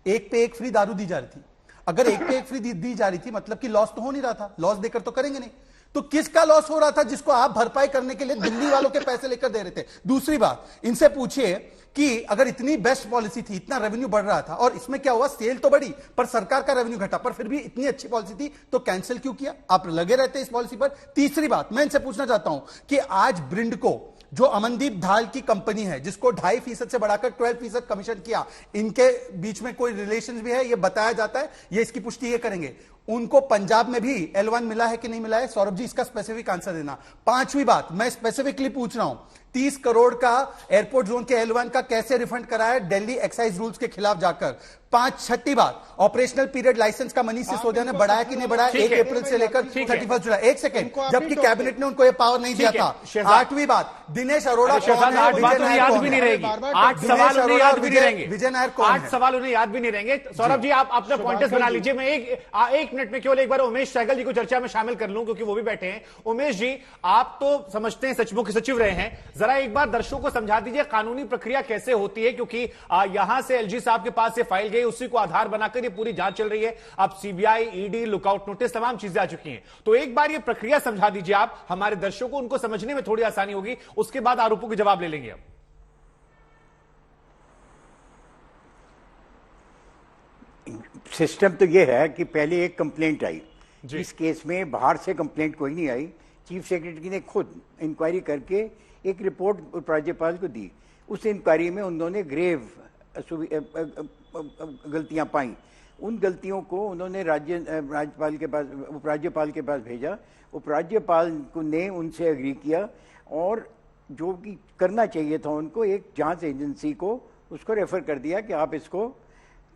1 पे 1 फ्री दारू दी जा रही थी। अगर 1 पे 1 फ्री दी जा रही थी मतलब कि लॉस तो हो नहीं रहा था, लॉस देकर तो करेंगे नहीं, तो किसका लॉस हो रहा था जिसको आप भरपाई करने के लिए दिल्ली वालों के पैसे लेकर दे रहे थे। दूसरी बात, इनसे पूछिए कि अगर इतनी बेस्ट पॉलिसी थी, इतना रेवेन्यू बढ़ रहा था, और इसमें क्या हुआ, सेल तो बढ़ी पर सरकार का रेवेन्यू घटा, पर फिर भी इतनी अच्छी पॉलिसी थी तो कैंसिल क्यों किया? आप लगे रहते इस पॉलिसी पर। तीसरी बात मैं इनसे पूछना चाहता हूं कि आज ब्रिंडको जो अमनदीप धाल की कंपनी है, जिसको 2.5% से बढ़ाकर 12% कमीशन किया, इनके बीच में कोई रिलेशन भी है ये बताया जाता है, ये इसकी पुष्टि ये करेंगे। उनको पंजाब में भी L1 मिला है कि नहीं मिला है? सौरभ जी इसका स्पेसिफिक आंसर देना। पांचवी बात मैं स्पेसिफिकली पूछ रहा हूं, 30 करोड़ का एयरपोर्ट जोन के L1 का कैसे रिफंड कराया दिल्ली एक्साइज रूल्स के खिलाफ जाकर? छठी बात, ऑपरेशनल पीरियड लाइसेंस का मनीष सिसोदिया ने बढ़ाया कि नहीं बढ़ाया 1 अप्रैल से लेकर 31 जुलाई? एक सेकंड, जबकि कैबिनेट ने उनको यह पावर नहीं दिया था। 8वीं बात, दिनेश अरोड़ा कौन है? 8 बात याद भी नहीं रहेगी, 8 सवाल उन्हें याद भी नहीं रहेंगे, विजय नायर कौन है? 8 सवाल उन्हें याद भी नहीं रहेंगे। सौरभ जी आप अपना पॉइंटर्स बना लीजिए। मैं एक मिनट में केवल एक बार उमेश सहगल जी को चर्चा में शामिल कर लूं क्योंकि वो भी बैठे हैं। उमेश जी आप तो समझते हैं, सचिवों के सचिव रहे हैं, जरा एक बार दर्शकों को समझा दीजिए कानूनी प्रक्रिया कैसे होती है, क्योंकि यहां से एलजी साहब के पास से फाइल गई, उसी को आधार बनाकर ये पूरी जांच चल रही है। अब सीबीआई, ईडी, लुकआउट नोटिस तमाम चीजें आ चुकी हैं, तो एक बार ये प्रक्रिया समझा दीजिए आप हमारे दर्शकों को, उनको समझने में थोड़ी आसानी होगी, उसके बाद आरोपों के जवाब ले लेंगे। अब सिस्टम तो यह है कि पहले एक कंप्लेंट आई, इस केस में बाहर से कंप्लेंट कोई नहीं आई, चीफ सेक्रेटरी ने खुद इंक्वायरी करके एक रिपोर्ट राज्यपाल को दी। उस इंक्वायरी में उन्होंने ग्रेव गलतियां पाई, उन गलतियों को उन्होंने राज्यपाल के पास, उपराज्यपाल के पास भेजा। उपराज्यपाल ने उनसे एग्री किया और जो कि करना चाहिए था उनको, एक जांच एजेंसी को उसको रेफर कर दिया कि आप इसको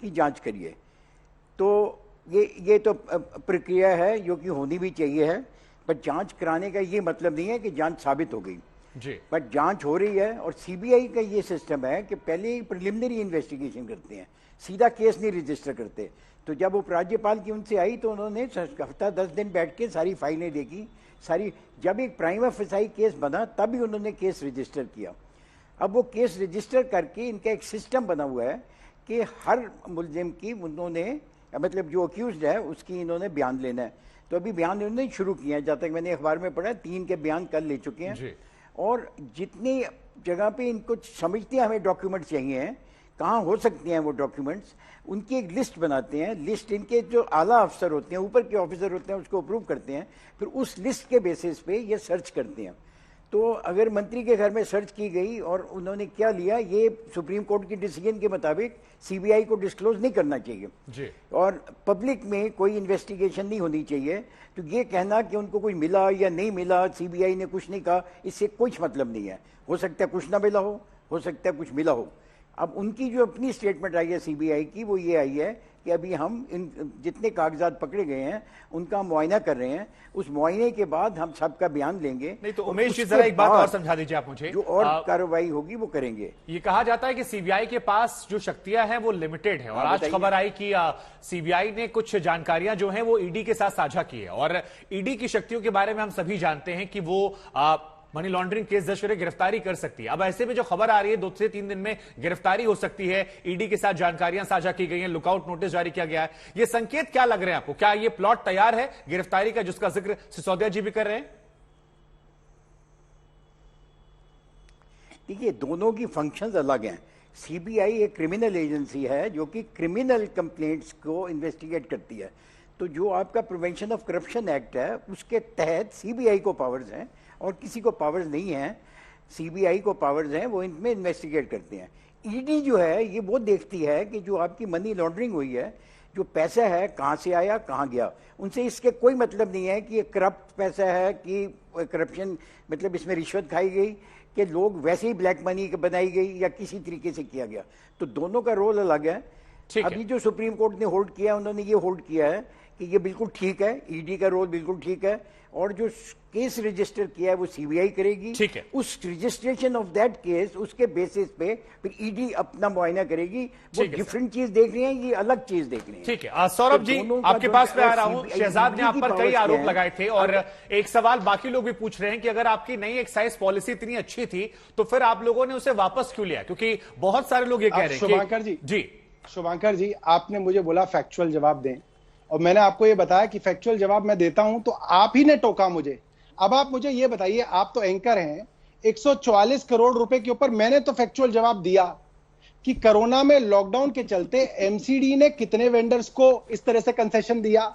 की जांच करिए। तो ये तो प्रक्रिया है जो कि होनी भी चाहिए है, पर जांच कराने का ये मतलब नहीं है कि जांच साबित हो गई जी। बट जांच हो रही है। और सीबीआई का ये सिस्टम है कि पहले प्रिलिमिनरी इन्वेस्टिगेशन करते हैं, सीधा केस नहीं रजिस्टर करते। तो जब उपराज्यपाल की उनसे आई तो उन्होंने हफ्ता 10 दिन बैठ के सारी फाइलें देखी, सारी, जब एक प्राइमा फेसाई केस बना तभी उन्होंने केस रजिस्टर किया। अब वो केस रजिस्टर करके इनका एक सिस्टम बना हुआ है कि हर मुलजिम की उन्होंने, मतलब जो अक्यूज्ड है उसकी इन्होंने बयान लेना है। तो अभी बयान इन्होंने शुरू किया है, जब तक मैंने अखबार में पढ़ा 3 के बयान कल ले चुके हैं। और जितनी जगह पे इनको समझते हैं हमें डॉक्यूमेंट चाहिए हैं, कहाँ हो सकते हैं वो डॉक्यूमेंट्स, उनकी एक लिस्ट बनाते हैं। लिस्ट इनके जो आला अफसर होते हैं, ऊपर के ऑफिसर होते हैं, उसको अप्रूव करते हैं, फिर उस लिस्ट के बेसिस पे ये सर्च करते हैं। तो अगर मंत्री के घर में सर्च की गई और उन्होंने क्या लिया, ये सुप्रीम कोर्ट की डिसीजन के मुताबिक सीबीआई को डिस्क्लोज नहीं करना चाहिए जी। और पब्लिक में कोई इन्वेस्टिगेशन नहीं होनी चाहिए। तो ये कहना कि उनको कुछ मिला या नहीं मिला, सीबीआई ने कुछ नहीं कहा, इससे कुछ मतलब नहीं है। हो सकता है कुछ ना मिला हो सकता है कुछ मिला हो। अब उनकी जो अपनी स्टेटमेंट आई है सीबीआई की, वो ये आई है कि अभी हम इन जितने कागजात पकड़े गए हैं उनका मुआयना कर रहे हैं, उस मुआयने के बाद हम सबका बयान लेंगे। नहीं तो उमेश जी जरा एक बात और समझा दीजिए आप मुझे, जो और कार्रवाई होगी वो करेंगे। ये कहा जाता है कि सीबीआई के पास जो शक्तियां हैं वो लिमिटेड है, और आज खबर आई कि सीबीआई ने कुछ जानकारियां जो हैं वो ईडी के साथ साझा की है, और ईडी की शक्तियों के बारे में हम सभी जानते हैं कि वो मनी लॉन्ड्रिंग केस दर्ज करके गिरफ्तारी कर सकती है। अब ऐसे में जो खबर आ रही है 2 से 3 दिन में गिरफ्तारी हो सकती है, ईडी के साथ जानकारियां साझा की गई हैं, लुकआउट नोटिस जारी किया गया है, ये संकेत क्या लग रहे हैं आपको? क्या ये प्लॉट तैयार है गिरफ्तारी का, जिसका जिक्र सिसोदिया जी भी कर रहे हैं? देखिए, दोनों की फंक्शंस अलग हैं। सीबीआई एक क्रिमिनल एजेंसी है जो कि क्रिमिनल कंप्लेंट्स को इन्वेस्टिगेट करती है। तो जो आपका प्रिवेंशन ऑफ करप्शन एक्ट है उसके तहत सीबीआई को पावर्स हैं और किसी को पावर्स नहीं है। सीबीआई को पावर्स हैं, वो इनमें इन्वेस्टिगेट करते हैं। ईडी जो है ये वो देखती है कि जो आपकी मनी लॉन्ड्रिंग हुई है, जो पैसा है कहाँ से आया कहाँ गया, उनसे इसके कोई मतलब नहीं है कि ये करप्ट पैसा है कि करप्शन, मतलब इसमें रिश्वत खाई गई कि लोग वैसे ही ब्लैक मनी बनाई गई या किसी तरीके से किया गया। तो दोनों का रोल अलग है। अभी जो सुप्रीम कोर्ट ने होल्ड किया, उन्होंने ये होल्ड किया है कि ये बिल्कुल ठीक है, ईडी का रोल बिल्कुल ठीक है, और जो केस रजिस्टर किया है वो सीबीआई करेगी। ठीक है। उस रजिस्ट्रेशन ऑफ दैट केस, उसके बेसिस पे फिर ईडी अपना मुआयना करेगी। वो डिफरेंट चीज देख रही है, ये अलग चीज देख रही है। ठीक है। सौरभ जी, आपके पास मैं आ रहा हूं। शहजाद ने आप पर कई आरोप लगाए थे, और एक सवाल बाकी लोग भी पूछ रहे हैं कि अगर आपकी नई एक्साइज पॉलिसी इतनी अच्छी थी तो फिर आप लोगों ने उसे वापस क्यों लिया? क्योंकि बहुत सारे लोग ये कह रहे हैं। शुभांकर जी, आपने मुझे बोला फैक्चुअल जवाब दें, और मैंने आपको ये बताया कि फैक्चुअल जवाब मैं देता हूं, तो आप ही ने टोका मुझे। अब आप मुझे ये बताइए, आप तो एंकर हैं, 144 करोड़ रुपए के ऊपर मैंने तो फैक्चुअल जवाब दिया कि कोरोना में लॉकडाउन के चलते एमसीडी ने कितने वेंडर्स को इस तरह से कंसेशन दिया,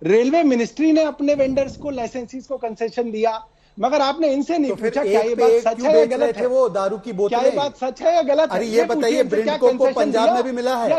रेलवे मिनिस्ट्री ने अपने वेंडर्स को, लाइसेंसीज को कंसेशन दिया, मगर आपने इनसे नहीं पूछा क्या ये बात सच है या गलत है। वो दारू की बोतलें, क्या ये बात सच है या गलत है? अरे ये बताइए, ब्रिंडको को पंजाब में भी मिला है,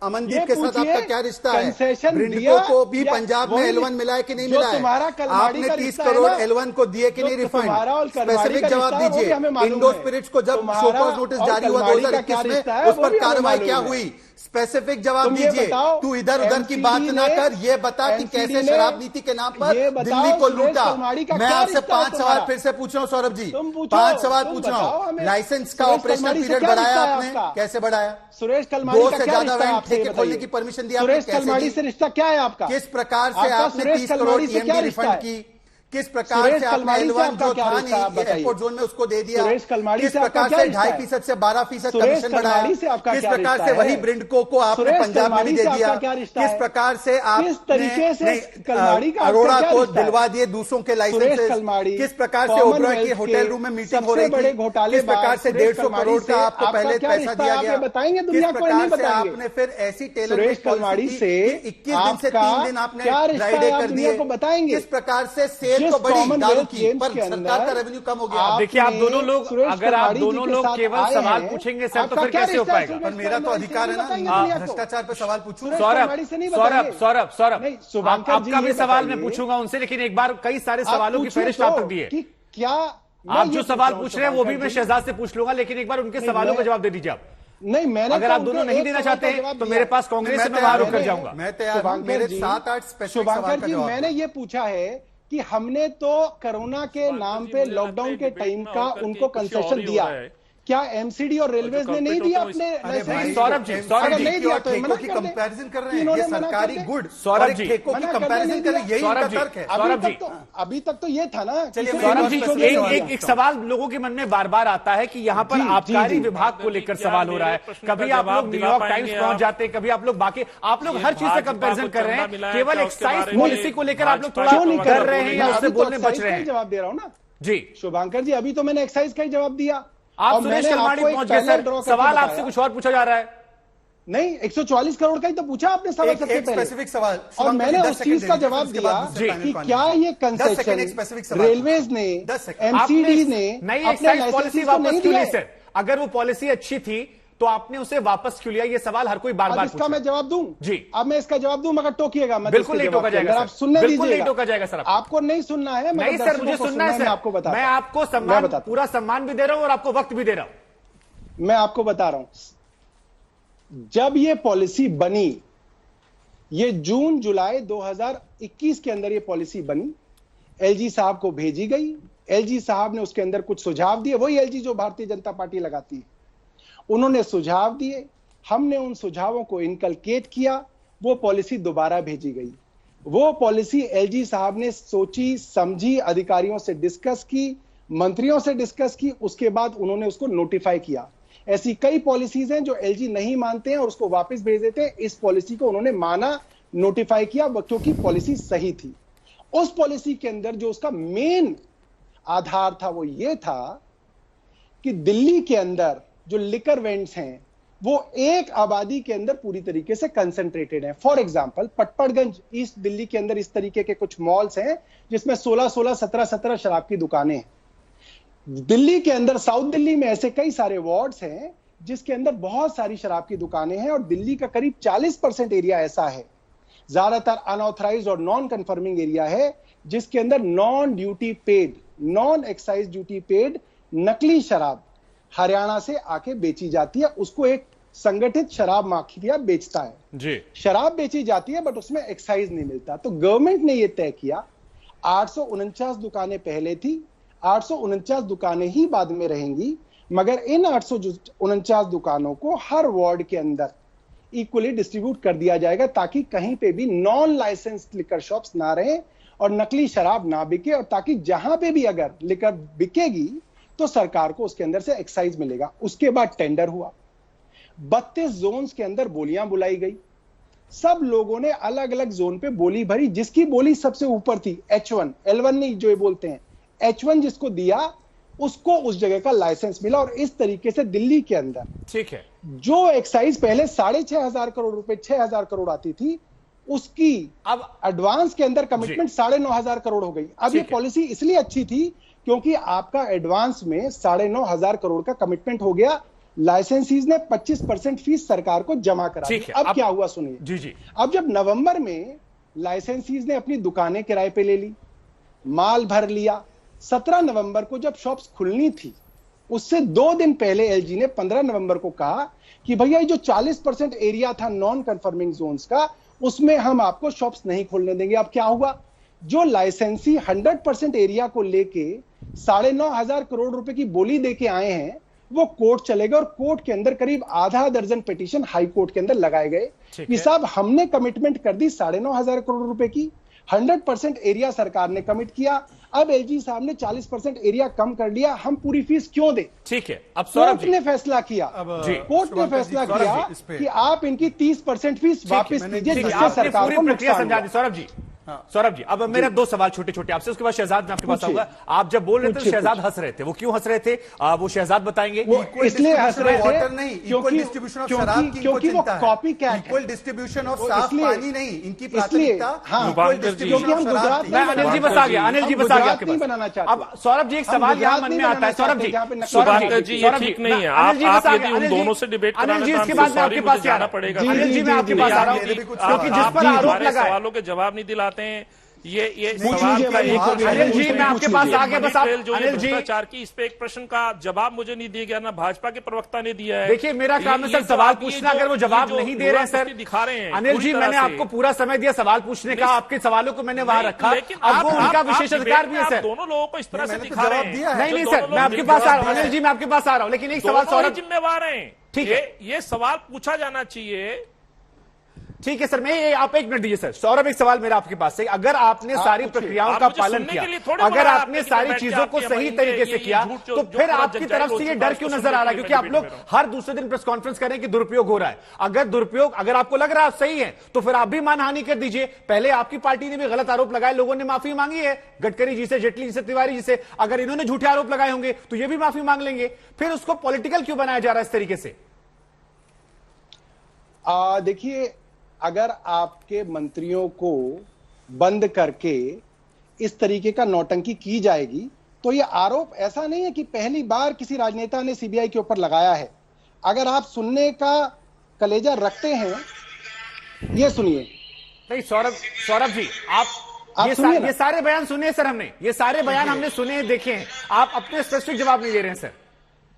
अमनदीप के साथ आपका क्या रिश्ता है? ब्रिंडको को भी पंजाब में L1 मिला है कि नहीं मिला है? आपने 30 करोड़ L1 को दिए कि नहीं रिफंड? स्पेसिफिक जवाब दीजिए। इंडो स्पिरिट्स को जब शोकॉज नोटिस जारी हुआ 2021 में, उस पर कार्रवाई क्या हुई? स्पेसिफिक जवाब दीजिए। तू इधर उधर की बात ना कर, ये बता कि कैसे शराब नीति के नाम पर दिल्ली को लूटा। मैं आपसे 5 सवाल फिर से पूछ रहा हूं सौरभ जी, 5 सवाल पूछ रहा हूं। लाइसेंस का ऑपरेशनल पीरियड बढ़ाया आपने, कैसे बढ़ाया? सुरेश कलमाड़ी 2 से ज्यादा वैन ठेके खोलने की परमिशन दी आपने, सुरेश कलमाड़ी से रिश्ता क्या है आपका? किस प्रकार से आपने 30 करोड़ ईएमडी रिफंड की? किस प्रकार से आपने L1 जो था एयरपोर्ट जोन में उसको दे दिया? किस प्रकार से 2.5% से 12% कमीशन बढ़ाया? किस प्रकार से वही ब्रिंडको को आपने पंजाब में भी दे दिया? किस प्रकार से आपने अरोड़ा को दिलवा दिए दूसरों के लाइसेंस? किस प्रकार से ओबरॉय के होटल रूम में मीटिंग हो रही थी? किस प्रकार से 150 करोड़ का आपको पहले पैसा दिया गया? किस प्रकार से आपने फिर ऐसी टेलर कलमाड़ी से 21 दिन से 3 दिन आपने ड्राई डे कर दिए? किस प्रकार से तो बड़ी दारू की, पर सरकार का रेवेन्यू कम हो गया। देखिए, आप दोनों लोग, अगर आप दोनों लोग केवल सवाल पूछेंगे सर, तो फिर कैसे हो पाएगा? पर मेरा तो अधिकार है ना भ्रष्टाचार पर सवाल पूछूं। सौरभ, आपका भी सवाल मैं पूछूंगा उनसे, लेकिन एक बार कई सारे सवालों की फहरिस्त आप तक दी है। क्या आप जो सवाल पूछ रहे हैं वो भी मैं शहजाद से पूछ लूंगा, लेकिन एक बार उनके सवालों का जवाब दे दीजिए आप। नहीं, मैंने अगर आप दोनों नहीं देना चाहते हैं तो मेरे पास कांग्रेस से मैं वहां रुक कर जाऊंगा। मैं तैयार हूं। मेरे 7-8 स्पेसिफिक सवाल का जवाब। मैंने ये पूछा है कि हमने तो कोरोना के नाम पे लॉकडाउन के टाइम का उनको कंसेशन दिया, क्या एमसीडी और रेलवेज ने नहीं दिया अपने लाइसेंस? सौरभ जी नहीं दिया तो ठेकों की कंपैरिजन कर रहे हैं, ये सरकारी गुड सौरभ जी ठेकों की कंपैरिजन कर रहे हैं, यही उनका तर्क है। सौरभ जी अभी तक तो ये था ना। सौरभ जी एक सवाल लोगों के मन में बार बार आता है कि यहाँ पर आबकारी विभाग को लेकर सवाल हो रहा है। कभी आप लोग न्यूयॉर्क टाइम्स पहुंच जाते हैं, कभी आप लोग बाकी, आप लोग हर चीज से कंपैरिजन कर रहे हैं, केवल एक्साइज पॉलिसी को लेकर आप लोग थोड़ा कर रहे हैं या उससे बोलने बच रहे हैं। जवाब दे रहा हूँ ना जी शुभांकर जी, अभी तो मैंने एक्साइज का ही जवाब दिया। आप सुरेश कलमाड़ी पहुंच गए सर, सवाल आपसे कुछ और पूछा जा रहा है। नहीं, 144 करोड़ का ही तो पूछा आपने सवाल सबसे पहले, स्पेसिफिक सवाल, और मैंने उस चीज का जवाब दिया कि क्या ये कंसेशन रेलवेज ने, एमसीडी ने नई एक्साइज पॉलिसी वापस क्यों ली सर? अगर वो पॉलिसी अच्छी थी तो आपने उसे वापस क्यों लिया? ये सवाल हर कोई बार बार इसका मैं जवाब दूं जी। अब मैं इसका जवाब दूं मगर टोकिएगा मत। बिल्कुल नहीं टोका जाएगा, आप सुनने बिल्कुल नहीं टोका जाएगा सर। आपको नहीं सुनना है? नहीं सर, मुझे सुनना है सर। आपको बता, मैं आपको सम्मान, पूरा सम्मान भी दे रहा हूं और आपको वक्त भी दे रहा हूं। मैं आपको बता रहा हूं, जब ये पॉलिसी बनी, ये जून जुलाई 2021 के अंदर ये पॉलिसी बनी, एलजी साहब को भेजी गई। एलजी साहब ने उसके अंदर कुछ सुझाव दिए, वही एलजी जो भारतीय जनता पार्टी लगाती है, उन्होंने सुझाव दिए, हमने उन सुझावों को इनकलकेट किया, वो पॉलिसी दोबारा भेजी गई। वो पॉलिसी एलजी साहब ने सोची समझी, अधिकारियों से डिस्कस की, मंत्रियों से डिस्कस की, उसके बाद उन्होंने उसको नोटिफाई किया। ऐसी कई पॉलिसीज हैं जो एलजी नहीं मानते हैं और उसको वापस भेज देते हैं। इस पॉलिसी को उन्होंने माना, नोटिफाई किया, क्योंकि पॉलिसी सही थी। उस पॉलिसी के अंदर जो उसका मेन आधार था वो ये था कि दिल्ली के अंदर जो लिकर वेंट्स हैं वो एक आबादी के अंदर पूरी तरीके से कंसंट्रेटेड हैं। For example, Patparganj east Delhi के अंदर इस तरीके के कुछ मॉल्स हैं जिसमें 16-16, 17-17 शराब की दुकानें हैं। दिल्ली के अंदर, साउथ दिल्ली में ऐसे कई सारे वार्ड्स हैं जिसके अंदर बहुत सारी शराब की दुकानें हैं, और दिल्ली का करीब 40% एरिया ऐसा है, ज्यादातर अनऑथराइज्ड और नॉन कंफर्मिंग एरिया है, जिसके अंदर non duty paid, non excise duty paid नकली शराब हरियाणा से आके बेची जाती है। उसको एक संगठित शराब माफिया बेचता है जी। शराब बेची जाती है बट उसमें एक्साइज नहीं मिलता। तो गवर्नमेंट ने यह तय किया, 849 दुकानें पहले थी, 849 दुकानें ही बाद में रहेंगी, मगर इन 849 दुकानों को हर वार्ड के अंदर इक्वली डिस्ट्रीब्यूट कर दिया जाएगा, ताकि कहीं पे भी नॉन लाइसेंस्ड लिकर शॉप्स ना रहे और नकली शराब ना बिके, और ताकि जहां पे भी अगर लिकर बिकेगी तो सरकार को उसके अंदर से एक्साइज मिलेगा। उसके बाद टेंडर हुआ, 32 जोन्स के अंदर बोलियां बुलाई गई, सब लोगों ने अलग अलग जोन पे बोली भरी। जिसकी बोली सबसे ऊपर थी, H1, L1 नहीं जो ये बोलते हैं, H1 जिसको दिया उसको उस जगह का लाइसेंस मिला। और इस तरीके से दिल्ली के अंदर, ठीक है, जो एक्साइज पहले 6,500 करोड़ रुपए, 6,000 करोड़ आती थी, उसकी अब एडवांस के अंदर कमिटमेंट 9,500 करोड़ हो गई। अब ये पॉलिसी इसलिए अच्छी थी क्योंकि आपका एडवांस में 9,500 करोड़ का कमिटमेंट हो गया, लाइसेंसीज ने 25% फीस सरकार को जमा करा दी। अब क्या हुआ सुनिए जी जी। अब जब नवंबर में लाइसेंसीज ने अपनी दुकानें किराए पे ले ली, माल भर लिया, 17 नवंबर को जब शॉप्स खुलनी थी, उससे 2 दिन पहले एलजी ने 15 नवंबर को कहा कि भैया ये जो 40% एरिया था नॉन कंफर्मिंग जोन्स का, उसमें हम आपको शॉप्स नहीं खोलने देंगे। अब क्या हुआ, जो लाइसेंसी 100% एरिया को लेके 9,500 करोड़ रुपए की बोली देके आए हैं, वो कोर्ट चले गए, और कोर्ट के अंदर करीब आधा दर्जन पिटीशन हाई कोर्ट के अंदर लगाए गए कि साहब हमने कमिटमेंट कर दी 9,500 करोड़ रुपए की, 100% एरिया सरकार ने कमिट किया, अब एलजी साहब ने 40% एरिया कम कर लिया, हम पूरी फीस क्यों दे? ठीक है, अब कोर्ट ने फैसला किया, कोर्ट ने फैसला किया कि आप इनकी 30% फीस वापस कीजिए, जिससे सरकार को नुकसान समझा दी। सौरभ जी, सौरभ जी, अब मेरा 2 सवाल छोटे छोटे आपसे, उसके बाद शहजाद में आपके पास आऊंगा। आप जब बोल रहे थे तो शहजाद हंस रहे थे, वो क्यों हंस रहे थे वो शहजाद बताएंगे। इसलिए हंस रहे थे वाटर नहीं, इक्वल डिस्ट्रीब्यूशन ऑफ शराब की क्योंकि वो कॉपी क्या है, इक्वल डिस्ट्रीब्यूशन ऑफ साफ पानी नहीं, इनकी प्राथमिकता इक्वल डिस्ट्रीब्यूशन ऑफ शराब। मैं अनिल जी बस आ गया, अनिल जी बस आ गया आपके पास। अब सौरभ जी, एक सवाल यहाँ मन में आता है, सौरभ जी, शुभांकर जी ये ठीक नहीं है, आप यदि उन दोनों से डिबेट कराना जी, इसके बाद आपके पास जाना पड़ेगा। अनिल जी मैं आपके पास आ रहा हूँ, क्योंकि जिस पर आरोप लगा है, सवालों के जवाब नहीं दिलाते हैं, ये सवाल का अनिल जी मैं आपके पास आ गया, बस आप अनिल जी भ्रष्टाचार की इस पे एक प्रश्न का जवाब मुझे नहीं दिया गया, ना भाजपा के प्रवक्ता ने दिया है। देखिए मेरा काम है सर सवाल पूछना, अगर वो जवाब नहीं दे रहे हैं सर दिखा रहे हैं। अनिल जी मैंने आपको पूरा समय दिया सवाल पूछने का, आपके सवालों को मैंने वहां रखा, अब वो उनका विशेष अधिकार भी है सर। दोनों लोगों को इस तरह से दिखा रहे हैं। नहीं सर मैं आपके पास आ रहा हूँ, अनिल जी मैं आपके पास आ रहा हूँ, लेकिन एक सवाल सौरभ जिम्मेवार है, ठीक है ये सवाल पूछा जाना चाहिए। ठीक है सर, मैं आप एक मिनट दीजिए सर। सौरभ एक सवाल मेरा आपके पास से, अगर आपने सारी प्रक्रियाओं का पालन किया, अगर आपने सारी चीजों को सही तरीके से किया, तो फिर आपकी तरफ से ये डर क्यों नजर आ रहा है? क्योंकि आप लोग हर दूसरे दिन प्रेस कॉन्फ्रेंस कर रहे हैं कि दुरुपयोग हो रहा है। अगर दुरुपयोग, अगर आपको लग रहा है सही है, तो फिर आप भी मानहानि कर दीजिए। पहले आपकी पार्टी ने भी गलत आरोप लगाए, लोगों ने माफी मांगी है, गडकरी जी से, जेटली जी से, तिवारी जी से। अगर इन्होंने झूठे आरोप लगाए होंगे तो ये भी माफी मांग लेंगे। फिर उसको पॉलिटिकल क्यों बनाया जा रहा है इस तरीके से? देखिए, अगर आपके मंत्रियों को बंद करके इस तरीके का नौटंकी की जाएगी, तो यह आरोप ऐसा नहीं है कि पहली बार किसी राजनेता ने सीबीआई के ऊपर लगाया है। अगर आप सुनने का कलेजा रखते हैं, ये सुनिए। नहीं सौरभ जी आप ये सारे बयान सुने सर, हमने ये सारे बयान हमने सुने देखे हैं, आप अपने स्पेसिफिक जवाब नहीं दे रहे हैं सर।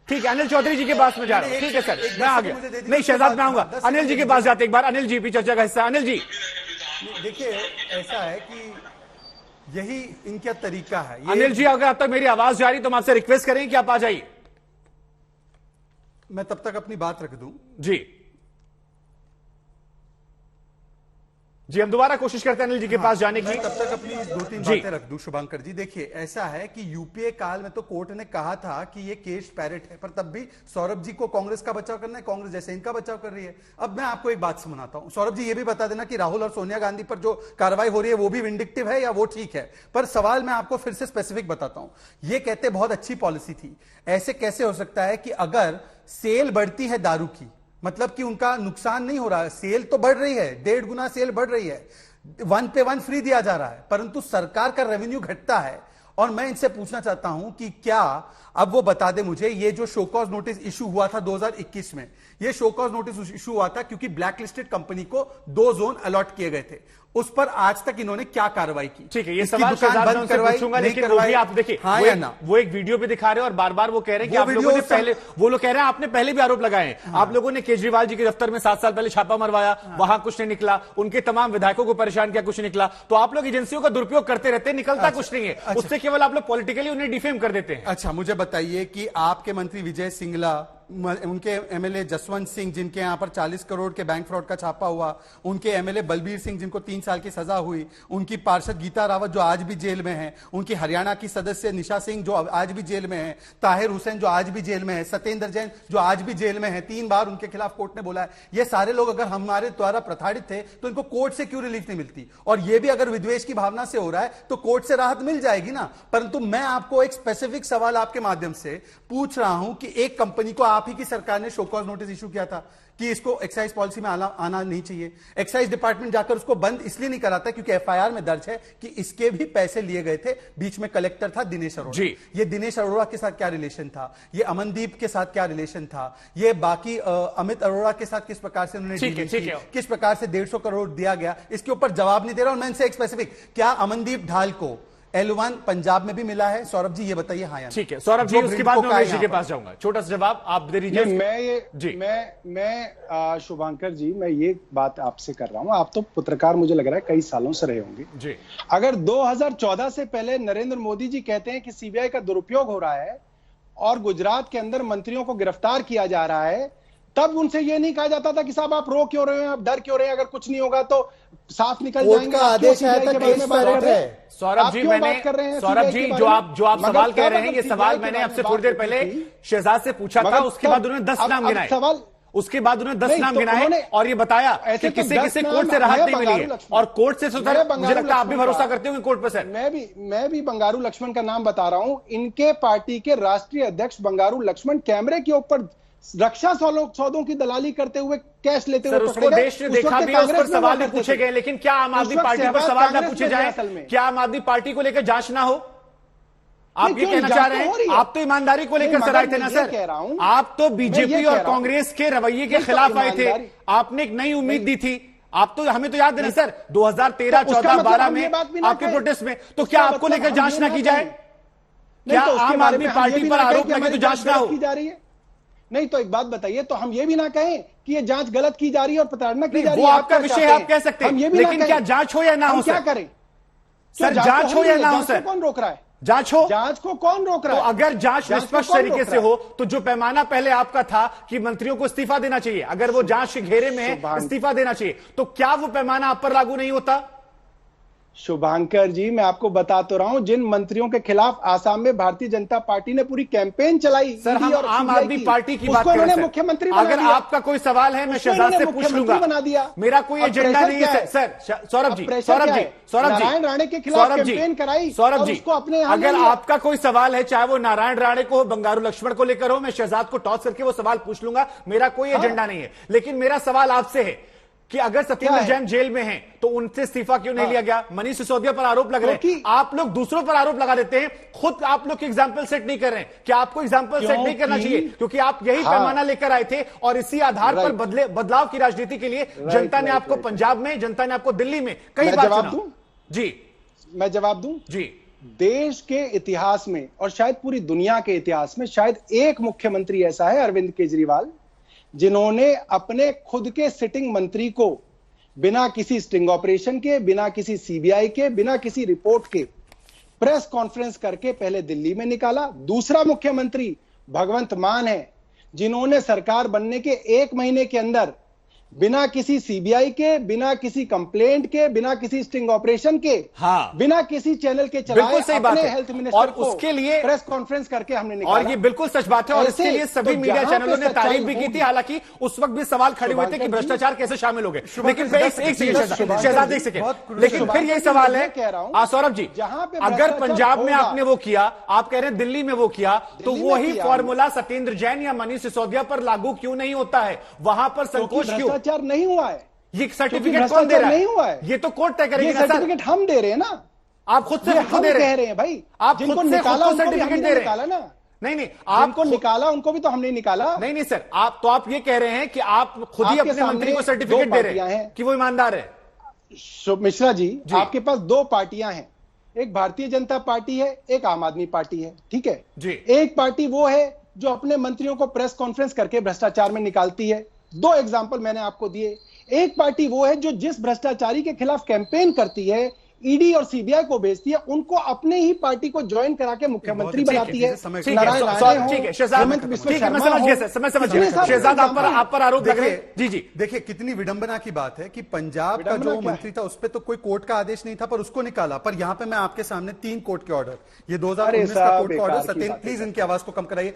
ठीक है, अनिल चौधरी जी के पास में जा रहा हूं। ठीक है सर, मैं आ गया। नहीं शहजाद मैं आऊंगा, अनिल जी के पास जाते एक बार। अनिल जी भी चर्चा का हिस्सा। अनिल जी देखिए, ऐसा है कि यही इनका तरीका है। अनिल जी अगर अब तक मेरी आवाज जा रही तो हम आपसे रिक्वेस्ट करें कि आप आ जाइए। मैं तब तक अपनी बात रख दूं। जी हम दोबारा कोशिश करते हैं अनिल जी के पास जाने की। तब तक अपनी 2-3 बातें रख दूं। शुभांकर जी देखिए, ऐसा है कि यूपीए काल में तो कोर्ट ने कहा था कि ये केस पैरेट है, पर तब भी सौरभ जी को कांग्रेस का बचाव करना है, कांग्रेस जैसे इनका बचाव कर रही है। अब मैं आपको एक बात सुनाता हूं। सौरभ जी ये भी बता देना कि राहुल और सोनिया गांधी पर जो कार्रवाई हो रही है वो भी विंडिक्टिव है या वो ठीक है। पर सवाल मैं आपको फिर से स्पेसिफिक बताता हूं। ये कहते बहुत अच्छी पॉलिसी थी। ऐसे कैसे हो सकता है कि अगर सेल बढ़ती है दारू की, मतलब कि उनका नुकसान नहीं हो रहा है, सेल तो बढ़ रही है, 1.5 गुना सेल बढ़ रही है, 1 पे 1 फ्री दिया जा रहा है, परंतु सरकार का रेवेन्यू घटता है। और मैं इनसे पूछना चाहता हूं कि क्या अब वो बता दे मुझे, ये जो शो कॉज नोटिस इशू हुआ था 2021 में, ये शो कॉज नोटिस इशू हुआ था क्योंकि ब्लैक लिस्टेड कंपनी को 2 जोन अलॉट किए गए थे। उस पर आज तक इन्होंने क्या कार्रवाई की? ठीक है, ये सवाल बंद करवाऊंगा, लेकिन वो भी आप देखिए, हाँ या ना, वो एक वीडियो पे दिखा रहे हैं और बार बार वो कह रहे हैं कि आप लोगों ने पहले, वो लोग कह रहे हैं आपने पहले भी आरोप लगाए हैं। हाँ। आप लोगों ने केजरीवाल जी के दफ्तर में 7 साल पहले छापा मरवाया, वहां कुछ नहीं निकला, उनके तमाम विधायकों को परेशान किया, कुछ नहीं निकला। तो आप लोग एजेंसियों का दुरुपयोग करते रहते हैं, निकलता कुछ नहीं है, उससे केवल आप लोग पॉलिटिकली उन्हें डिफेम कर देते हैं। अच्छा मुझे बताइए कि आपके मंत्री विजय सिंगला, उनके एमएलए जसवंत सिंह जिनके यहां पर 40 करोड़ के बैंक फ्रॉड का छापा हुआ, उनके एमएलए बलबीर सिंह जिनको 3 साल की सजा हुई, उनकी पार्षद गीता रावत जो आज भी जेल में है, उनकी हरियाणा की सदस्य निशा सिंह जो आज भी जेल में है, ताहिर हुसैन जो आज भी जेल में है, सत्येंद्र जैन जो आज भी जेल में है, 3 बार उनके खिलाफ कोर्ट ने बोला है। ये सारे लोग अगर हमारे द्वारा प्रताड़ित थे तो इनको कोर्ट से क्यों रिलीफ नहीं मिलती? और ये भी अगर विद्वेष की भावना से हो रहा है तो कोर्ट से राहत मिल जाएगी ना। परंतु मैं आपको एक स्पेसिफिक सवाल आपके माध्यम से पूछ रहा हूं कि एक कंपनी को आप ही की सरकार ने शो कॉज नोटिस इशू किया था कि इसको एक्साइज पॉलिसी में आना नहीं चाहिए। एक्साइज डिपार्टमेंट जाकर उसको बंद इसलिए नहीं कराता क्योंकि एफआईआर में दर्ज है कि इसके भी पैसे लिए गए थे। बीच में कलेक्टर था दिनेश अरोड़ा। ये दिनेश अरोड़ा के साथ क्या रिलेशन था? ये अमनदीप के साथ क्या रिलेशन था? ये बाकी अमित अरोड़ा के साथ किस प्रकार से उन्होंने डील की, किस प्रकार से 150 करोड़ दिया गया, इसके ऊपर जवाब नहीं दे रहा। और मैं इनसे एक स्पेसिफिक, क्या अमनदीप ढाल को L1 पंजाब में भी मिला है? सौरभ जी ये बताइए। हाँ, ठीक है सौरभ जी, उसके बाद मैं उमेश जी के पास जाऊंगा। छोटा सा जवाब आप दे दीजिए। मैं शुभांकर जी, मैं ये बात आपसे कर रहा हूं, आप तो पत्रकार मुझे लग रहा है कई सालों से रहे होंगे जी। अगर 2014 से पहले नरेंद्र मोदी जी कहते हैं कि सीबीआई का दुरुपयोग हो रहा है और गुजरात के अंदर मंत्रियों को गिरफ्तार किया जा रहा है, तब उनसे ये नहीं कहा जाता था कि साहब आप रो क्यों रहे हैं, आप डर क्यों रहे हैं, अगर कुछ नहीं होगा तो साफ निकल जाएंगे। आदेश आया था केस पैरेट है। सौरभ जी, मैंने सौरभ जी जो आप सवाल कह रहे हैं, ये सवाल मैंने आपसे थोड़ी देर पहले शहजाद से पूछा था, उसके बाद उन्होंने 10 नाम गिनाए। उसके बाद उन्होंने 10 नाम गिनाए और ये बताया कि किसी किसी कोर्ट से राहत नहीं मिली है, और कोर्ट से मुझे लगता है आप भी भरोसा करते होंगे कोर्ट पर सर। मैं भी बंगारू लक्ष्मण का नाम बता रहा हूं। इनके पार्टी के राष्ट्रीय अध्यक्ष बंगारू लक्ष्मण कैमरे के ऊपर रक्षा सौदों की दलाली करते हुए, कैश लेते हुए उसको देश ने देखा भी, उस पर सवाल नहीं पूछे गए। लेकिन क्या आम आदमी पार्टी पर सवाल ना पूछे जाए? क्या आम आदमी पार्टी को लेकर जांच ना हो? आप ये कहना चाह रहे हैं? आप तो ईमानदारी को लेकर सर आए थे ना सर, आप तो बीजेपी और कांग्रेस के रवैये के खिलाफ आए थे। आपने एक नई उम्मीद दी थी, आप तो हमें तो याद है ना सर 2013, 14, 12 में आपके प्रोटेस्ट में, तो क्या आपको लेकर जांच ना की जाए? क्या आम आदमी पार्टी पर आरोप लगे तो जांच ना हो? नहीं तो एक बात बताइए, तो हम ये भी ना कहें कि ये जांच गलत की जा रही है और प्रताड़ना की जा रही है। वो आपका विषय है, आप कह सकते हैं, लेकिन क्या जांच हो या ना हो? क्या करें सर? जांच हो या ना हो? सर कौन रोक रहा है? जांच हो? जांच को कौन रोक रहा है? तो अगर जांच निष्पक्ष तरीके से हो तो जो पैमाना पहले आपका था कि मंत्रियों को इस्तीफा देना चाहिए, अगर वो जांच के घेरे में है, इस्तीफा देना चाहिए, तो क्या वो पैमाना आप पर लागू नहीं होता? शुभांकर जी, मैं आपको बता तो रहा हूं, जिन मंत्रियों के खिलाफ आसाम में भारतीय जनता पार्टी ने पूरी कैंपेन चलाई, सर हम आम आदमी पार्टी की बात कर रहे हैं। मुख्यमंत्री अगर आपका कोई सवाल है मैं शहजाद से पूछ लूंगा, बना दिया। मेरा कोई एजेंडा नहीं है सर। सौरभ जी नारायण राणे के खिलाफ कैंपेन कराई, सौरभ जी अगर आपका कोई सवाल है, चाहे वो नारायण राणे को, बंगारू लक्ष्मण को लेकर हो, मैं शहजाद को टॉस करके वो सवाल पूछ लूंगा, मेरा कोई एजेंडा नहीं है। लेकिन मेरा सवाल आपसे है कि अगर सत्येंद्र जैन जेल में हैं तो उनसे इस्तीफा क्यों नहीं लिया गया? मनीष सिसोदिया पर आरोप लग रहे हैं, आप लोग दूसरों पर आरोप लगा देते हैं, खुद आप लोग एग्जाम्पल सेट नहीं कर रहे हैं। क्या आपको एग्जाम्पल सेट नहीं करना चाहिए? क्योंकि आप यही पैमाना लेकर आए थे और इसी आधार पर बदलाव की राजनीति के लिए जनता ने आपको पंजाब में, जनता ने आपको दिल्ली में कई बार चुना। जी मैं जवाब दूं? जी। देश के इतिहास में और शायद पूरी दुनिया के इतिहास में शायद एक मुख्यमंत्री ऐसा है, अरविंद केजरीवाल, जिन्होंने अपने खुद के सिटिंग मंत्री को बिना किसी स्टिंग ऑपरेशन के, बिना किसी सीबीआई के, बिना किसी रिपोर्ट के प्रेस कॉन्फ्रेंस करके पहले दिल्ली में निकाला। दूसरा मुख्यमंत्री भगवंत मान है, जिन्होंने सरकार बनने के 1 महीने के अंदर बिना किसी सीबीआई के, बिना किसी कंप्लेंट के, बिना किसी स्टिंग ऑपरेशन के, बिना किसी चैनल के चलाए अपने हेल्थ मिनिस्टर और उसके लिए प्रेस कॉन्फ्रेंस करके हमने निकाला। और ये बिल्कुल सच बात है और इसके लिए सभी मीडिया चैनलों ने तारीफ भी की थी। हालांकि उस वक्त भी सवाल खड़े हुए थे कि भ्रष्टाचार कैसे शामिल हो गए। लेकिन शहजाद एक सेकंड, लेकिन फिर यही सवाल है सौरभ जी, अगर पंजाब में आपने वो किया, आप कह रहे हैं दिल्ली में वो किया, तो वही फॉर्मूला सत्येंद्र जैन या मनीष सिसोदिया पर लागू क्यों नहीं होता है? वहां पर संकोच क्यों? नहीं हुआ है। ये सर्टिफिकेट कौन दे रहा है? नहीं हुआ है, ये तो कोर्ट तय करेगी। सर्टिफिकेट हम दे रहे हैं ना, आप खुद से खुद दे रहे हैं भाई। आप जिनको निकाला सर्टिफिकेट दे रहे हैं ना? नहीं, आपको निकाला उनको भी तो हमने निकाला। नहीं सर, आप ये कह रहे हैं कि आप खुद ही अपने मंत्री को सर्टिफिकेट दे रहे हैं कि वो ईमानदार है। मिश्रा जी, आपके पास 2 पार्टियां हैं, एक भारतीय जनता पार्टी है, एक आम आदमी पार्टी है, ठीक है जी। एक पार्टी वो है जो अपने मंत्रियों को प्रेस कॉन्फ्रेंस करके भ्रष्टाचार में निकालती है। 2 एग्जाम्पल मैंने आपको दिए। एक पार्टी वो है जो जिस भ्रष्टाचारी के खिलाफ कैंपेन करती है, ईडी और सीबीआई को भेजती है, उनको अपने ही पार्टी को ज्वाइन करा के मुख्यमंत्री बनाती है। शहजाद आप पर आरोप लग रहे हैं। जी जी, देखिए कितनी विडंबना की बात है कि पंजाब का जो मंत्री था उस पर तो कोई कोर्ट का आदेश नहीं था, पर उसको निकाला। पर यहाँ पे मैं आपके सामने 3 कोर्ट के ऑर्डर, ये 2019 का कोर्ट का ऑर्डर, सत्येंद्र प्लीज इनकी आवाज को कम कराइए,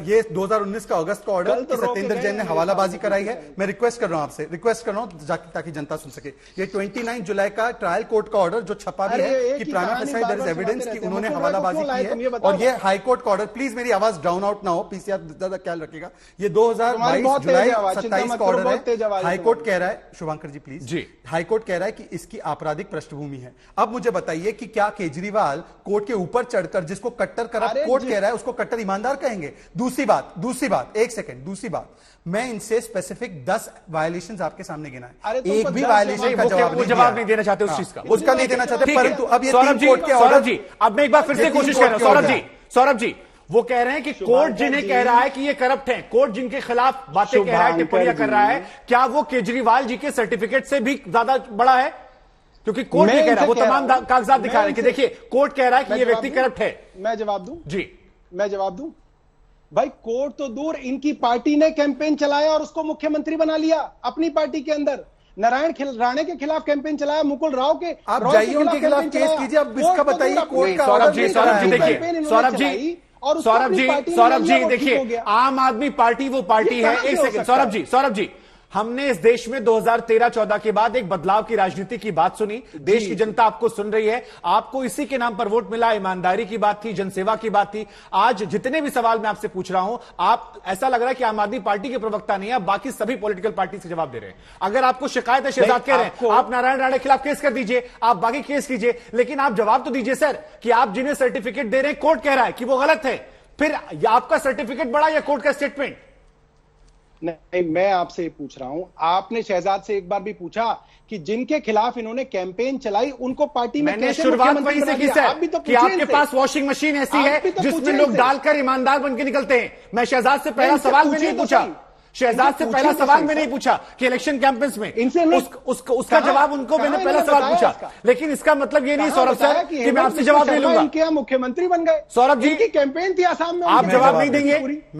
ये 2019 का अगस्त का ऑर्डर, सत्येंद्र जैन ने हवालाबाजी कराई है। मैं रिक्वेस्ट कर रहा हूं आपसे, रिक्वेस्ट कर रहा हूं ताकि जनता सुन सके। ये 29 जुलाई का ट्रायल कोर्ट का ऑर्डर जो छपा भी है कि prima facie there is evidence कि उन्होंने हवालाबाजी की है, और ये हाई कोर्ट का ऑर्डर, प्लीज मेरी आवाज डाउन आउट ना हो, पीसीआर ज्यादा ख्याल रखिएगा। ये 2022 जुलाई 27 का ऑर्डर है। हाई कोर्ट कह रहा है, शुभांकर जी प्लीज जी, हाई कोर्ट कह रहा है कि इसकी आपराधिक पृष्ठभूमि है। अब मुझे बताइए कि क्या केजरीवाल कोर्ट के ऊपर चढ़कर जिसको कट्टर करप्ट कोर्ट कह रहा है उसको कट्टर ईमानदार कहेंगे? दूसरी बात, एक सेकंड, दूसरी बात, मैं इनसे स्पेसिफिक 10 वायलेशंस आपके सामने गिनाए, एक भी वायलेशन का जवाब नहीं देना चाहते उस चीज का, उसका नहीं देना चाहते। परंतु अब ये सौरभ जी, अब मैं एक बार फिर से कोशिश कर रहा हूं। सौरभ जी वो कह रहे हैं कि कोर्ट जिन्हें कह रहा है कि ये करप्ट हैं, कोर्ट जिनके खिलाफ बातें कह रहा है, टिप्पणियां कर रहा है, क्या वो केजरीवाल जी के सर्टिफिकेट से भी ज्यादा बड़ा है? क्योंकि कोर्ट ये कह रहा है, वो तमाम कागजात दिखा रहे हैं कि देखिए कोर्ट कह रहा है कि ये व्यक्ति करप्ट है। मैं जवाब दूं जी, मैं जवाब दूं भाई, कोर्ट तो दूर, इनकी पार्टी ने कैंपेन चलाया और उसको मुख्यमंत्री बना लिया अपनी पार्टी के अंदर। नारायण राणे के खिलाफ कैंपेन चलाया, मुकुल राव के, आप जाइए उनके खिलाफ केस कीजिए। अब इसका बताइए कोर्ट का। सौरभ जी देखिए, सौरभ जी देखिए, आम आदमी पार्टी वो पार्टी है। एक सेकंड सौरभ जी, हमने इस देश में 2013-14 के बाद एक बदलाव की राजनीति की बात सुनी, देश की जनता आपको सुन रही है, आपको इसी के नाम पर वोट मिला, ईमानदारी की बात थी, जनसेवा की बात थी। आज जितने भी सवाल मैं आपसे पूछ रहा हूं, आप ऐसा लग रहा है कि आम आदमी पार्टी के प्रवक्ता नहीं है, आप बाकी सभी पॉलिटिकल पार्टी से जवाब दे रहे हैं। अगर आपको शिकायत है, शहजाद कह रहे हैं, आप नारायण राणे के खिलाफ केस कर दीजिए, आप बाकी केस कीजिए, लेकिन आप जवाब तो दीजिए सर कि आप जिन्हें सर्टिफिकेट दे रहे हैं कोर्ट कह रहा है कि वो गलत है, फिर आपका सर्टिफिकेट बड़ा या कोर्ट का स्टेटमेंट? नहीं, मैं आपसे पूछ रहा हूं, आपने शहजाद से एक बार भी पूछा कि जिनके खिलाफ इन्होंने कैंपेन चलाई उनको पार्टी में मैंने शुरुआत वहीं से की सर कि आपके पास वॉशिंग मशीन ऐसी है जिसमें लोग डालकर ईमानदार बन के निकलते हैं। मैं शहजाद से पहला सवाल में नहीं पूछा, शहजाद से पहला सवाल में नहीं पूछा कि इलेक्शन कैंपेन्स में उसका जवाब उनको मैंने पहला सवाल पूछा, लेकिन इसका मतलब ये नहीं सौरभ सर कि मैं आपसे जवाब नहीं लूंगा। क्या मुख्यमंत्री बन गए सौरभ जी की कैंपेन थी आसाम में, आप जवाब नहीं देंगे,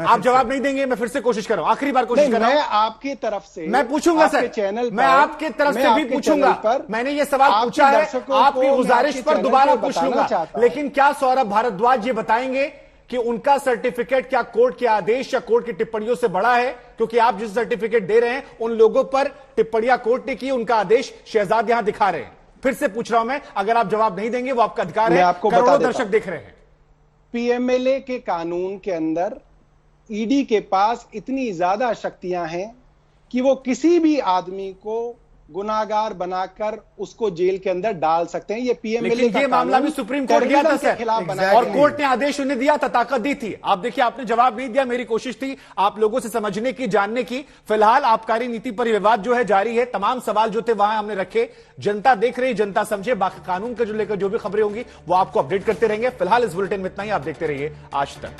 आप जवाब नहीं देंगे। मैं फिर से कोशिश कर रहा हूं, आखिरी बार कोशिश कर रहा हूं। मैं आपकी तरफ से मैं पूछूंगा सर, चैनल मैं आपकी तरफ से भी पूछूंगा। मैंने ये सवाल पूछा है, आपकी गुजारिश पर दोबारा पूछ लूंगा। लेकिन क्या सौरभ भारद्वाज ये बताएंगे कि उनका सर्टिफिकेट क्या कोर्ट के आदेश या कोर्ट की टिप्पणियों से बड़ा है? क्योंकि आप जिस सर्टिफिकेट दे रहे हैं उन लोगों पर टिप्पणियां कोर्ट ने की, उनका आदेश शहजाद यहां दिखा रहे हैं। फिर से पूछ रहा हूं मैं, अगर आप जवाब नहीं देंगे वो आपका अधिकार है, करोड़ों दर्शक देख रहे हैं। पीएमएलए के कानून के अंदर ईडी के पास इतनी ज्यादा शक्तियां हैं कि वो किसी भी आदमी को गुनाहगार बनाकर उसको जेल के अंदर डाल सकते हैं। ये पीएमएलए का मामला भी सुप्रीम कोर्ट गया था सर, और कोर्ट ने आदेश उन्हें दिया था, ताकत दी थी। आप देखिए, आपने जवाब नहीं दिया। मेरी कोशिश थी आप लोगों से समझने की, जानने की। फिलहाल आबकारी नीति पर विवाद जो है जारी है। तमाम सवाल जो थे वहां हमने रखे, जनता देख रही, जनता समझे। बाकी कानून के जो लेकर जो भी खबरें होंगी वो आपको अपडेट करते रहेंगे। फिलहाल इस बुलेटिन में इतना ही। आप देखते रहिए आज तक।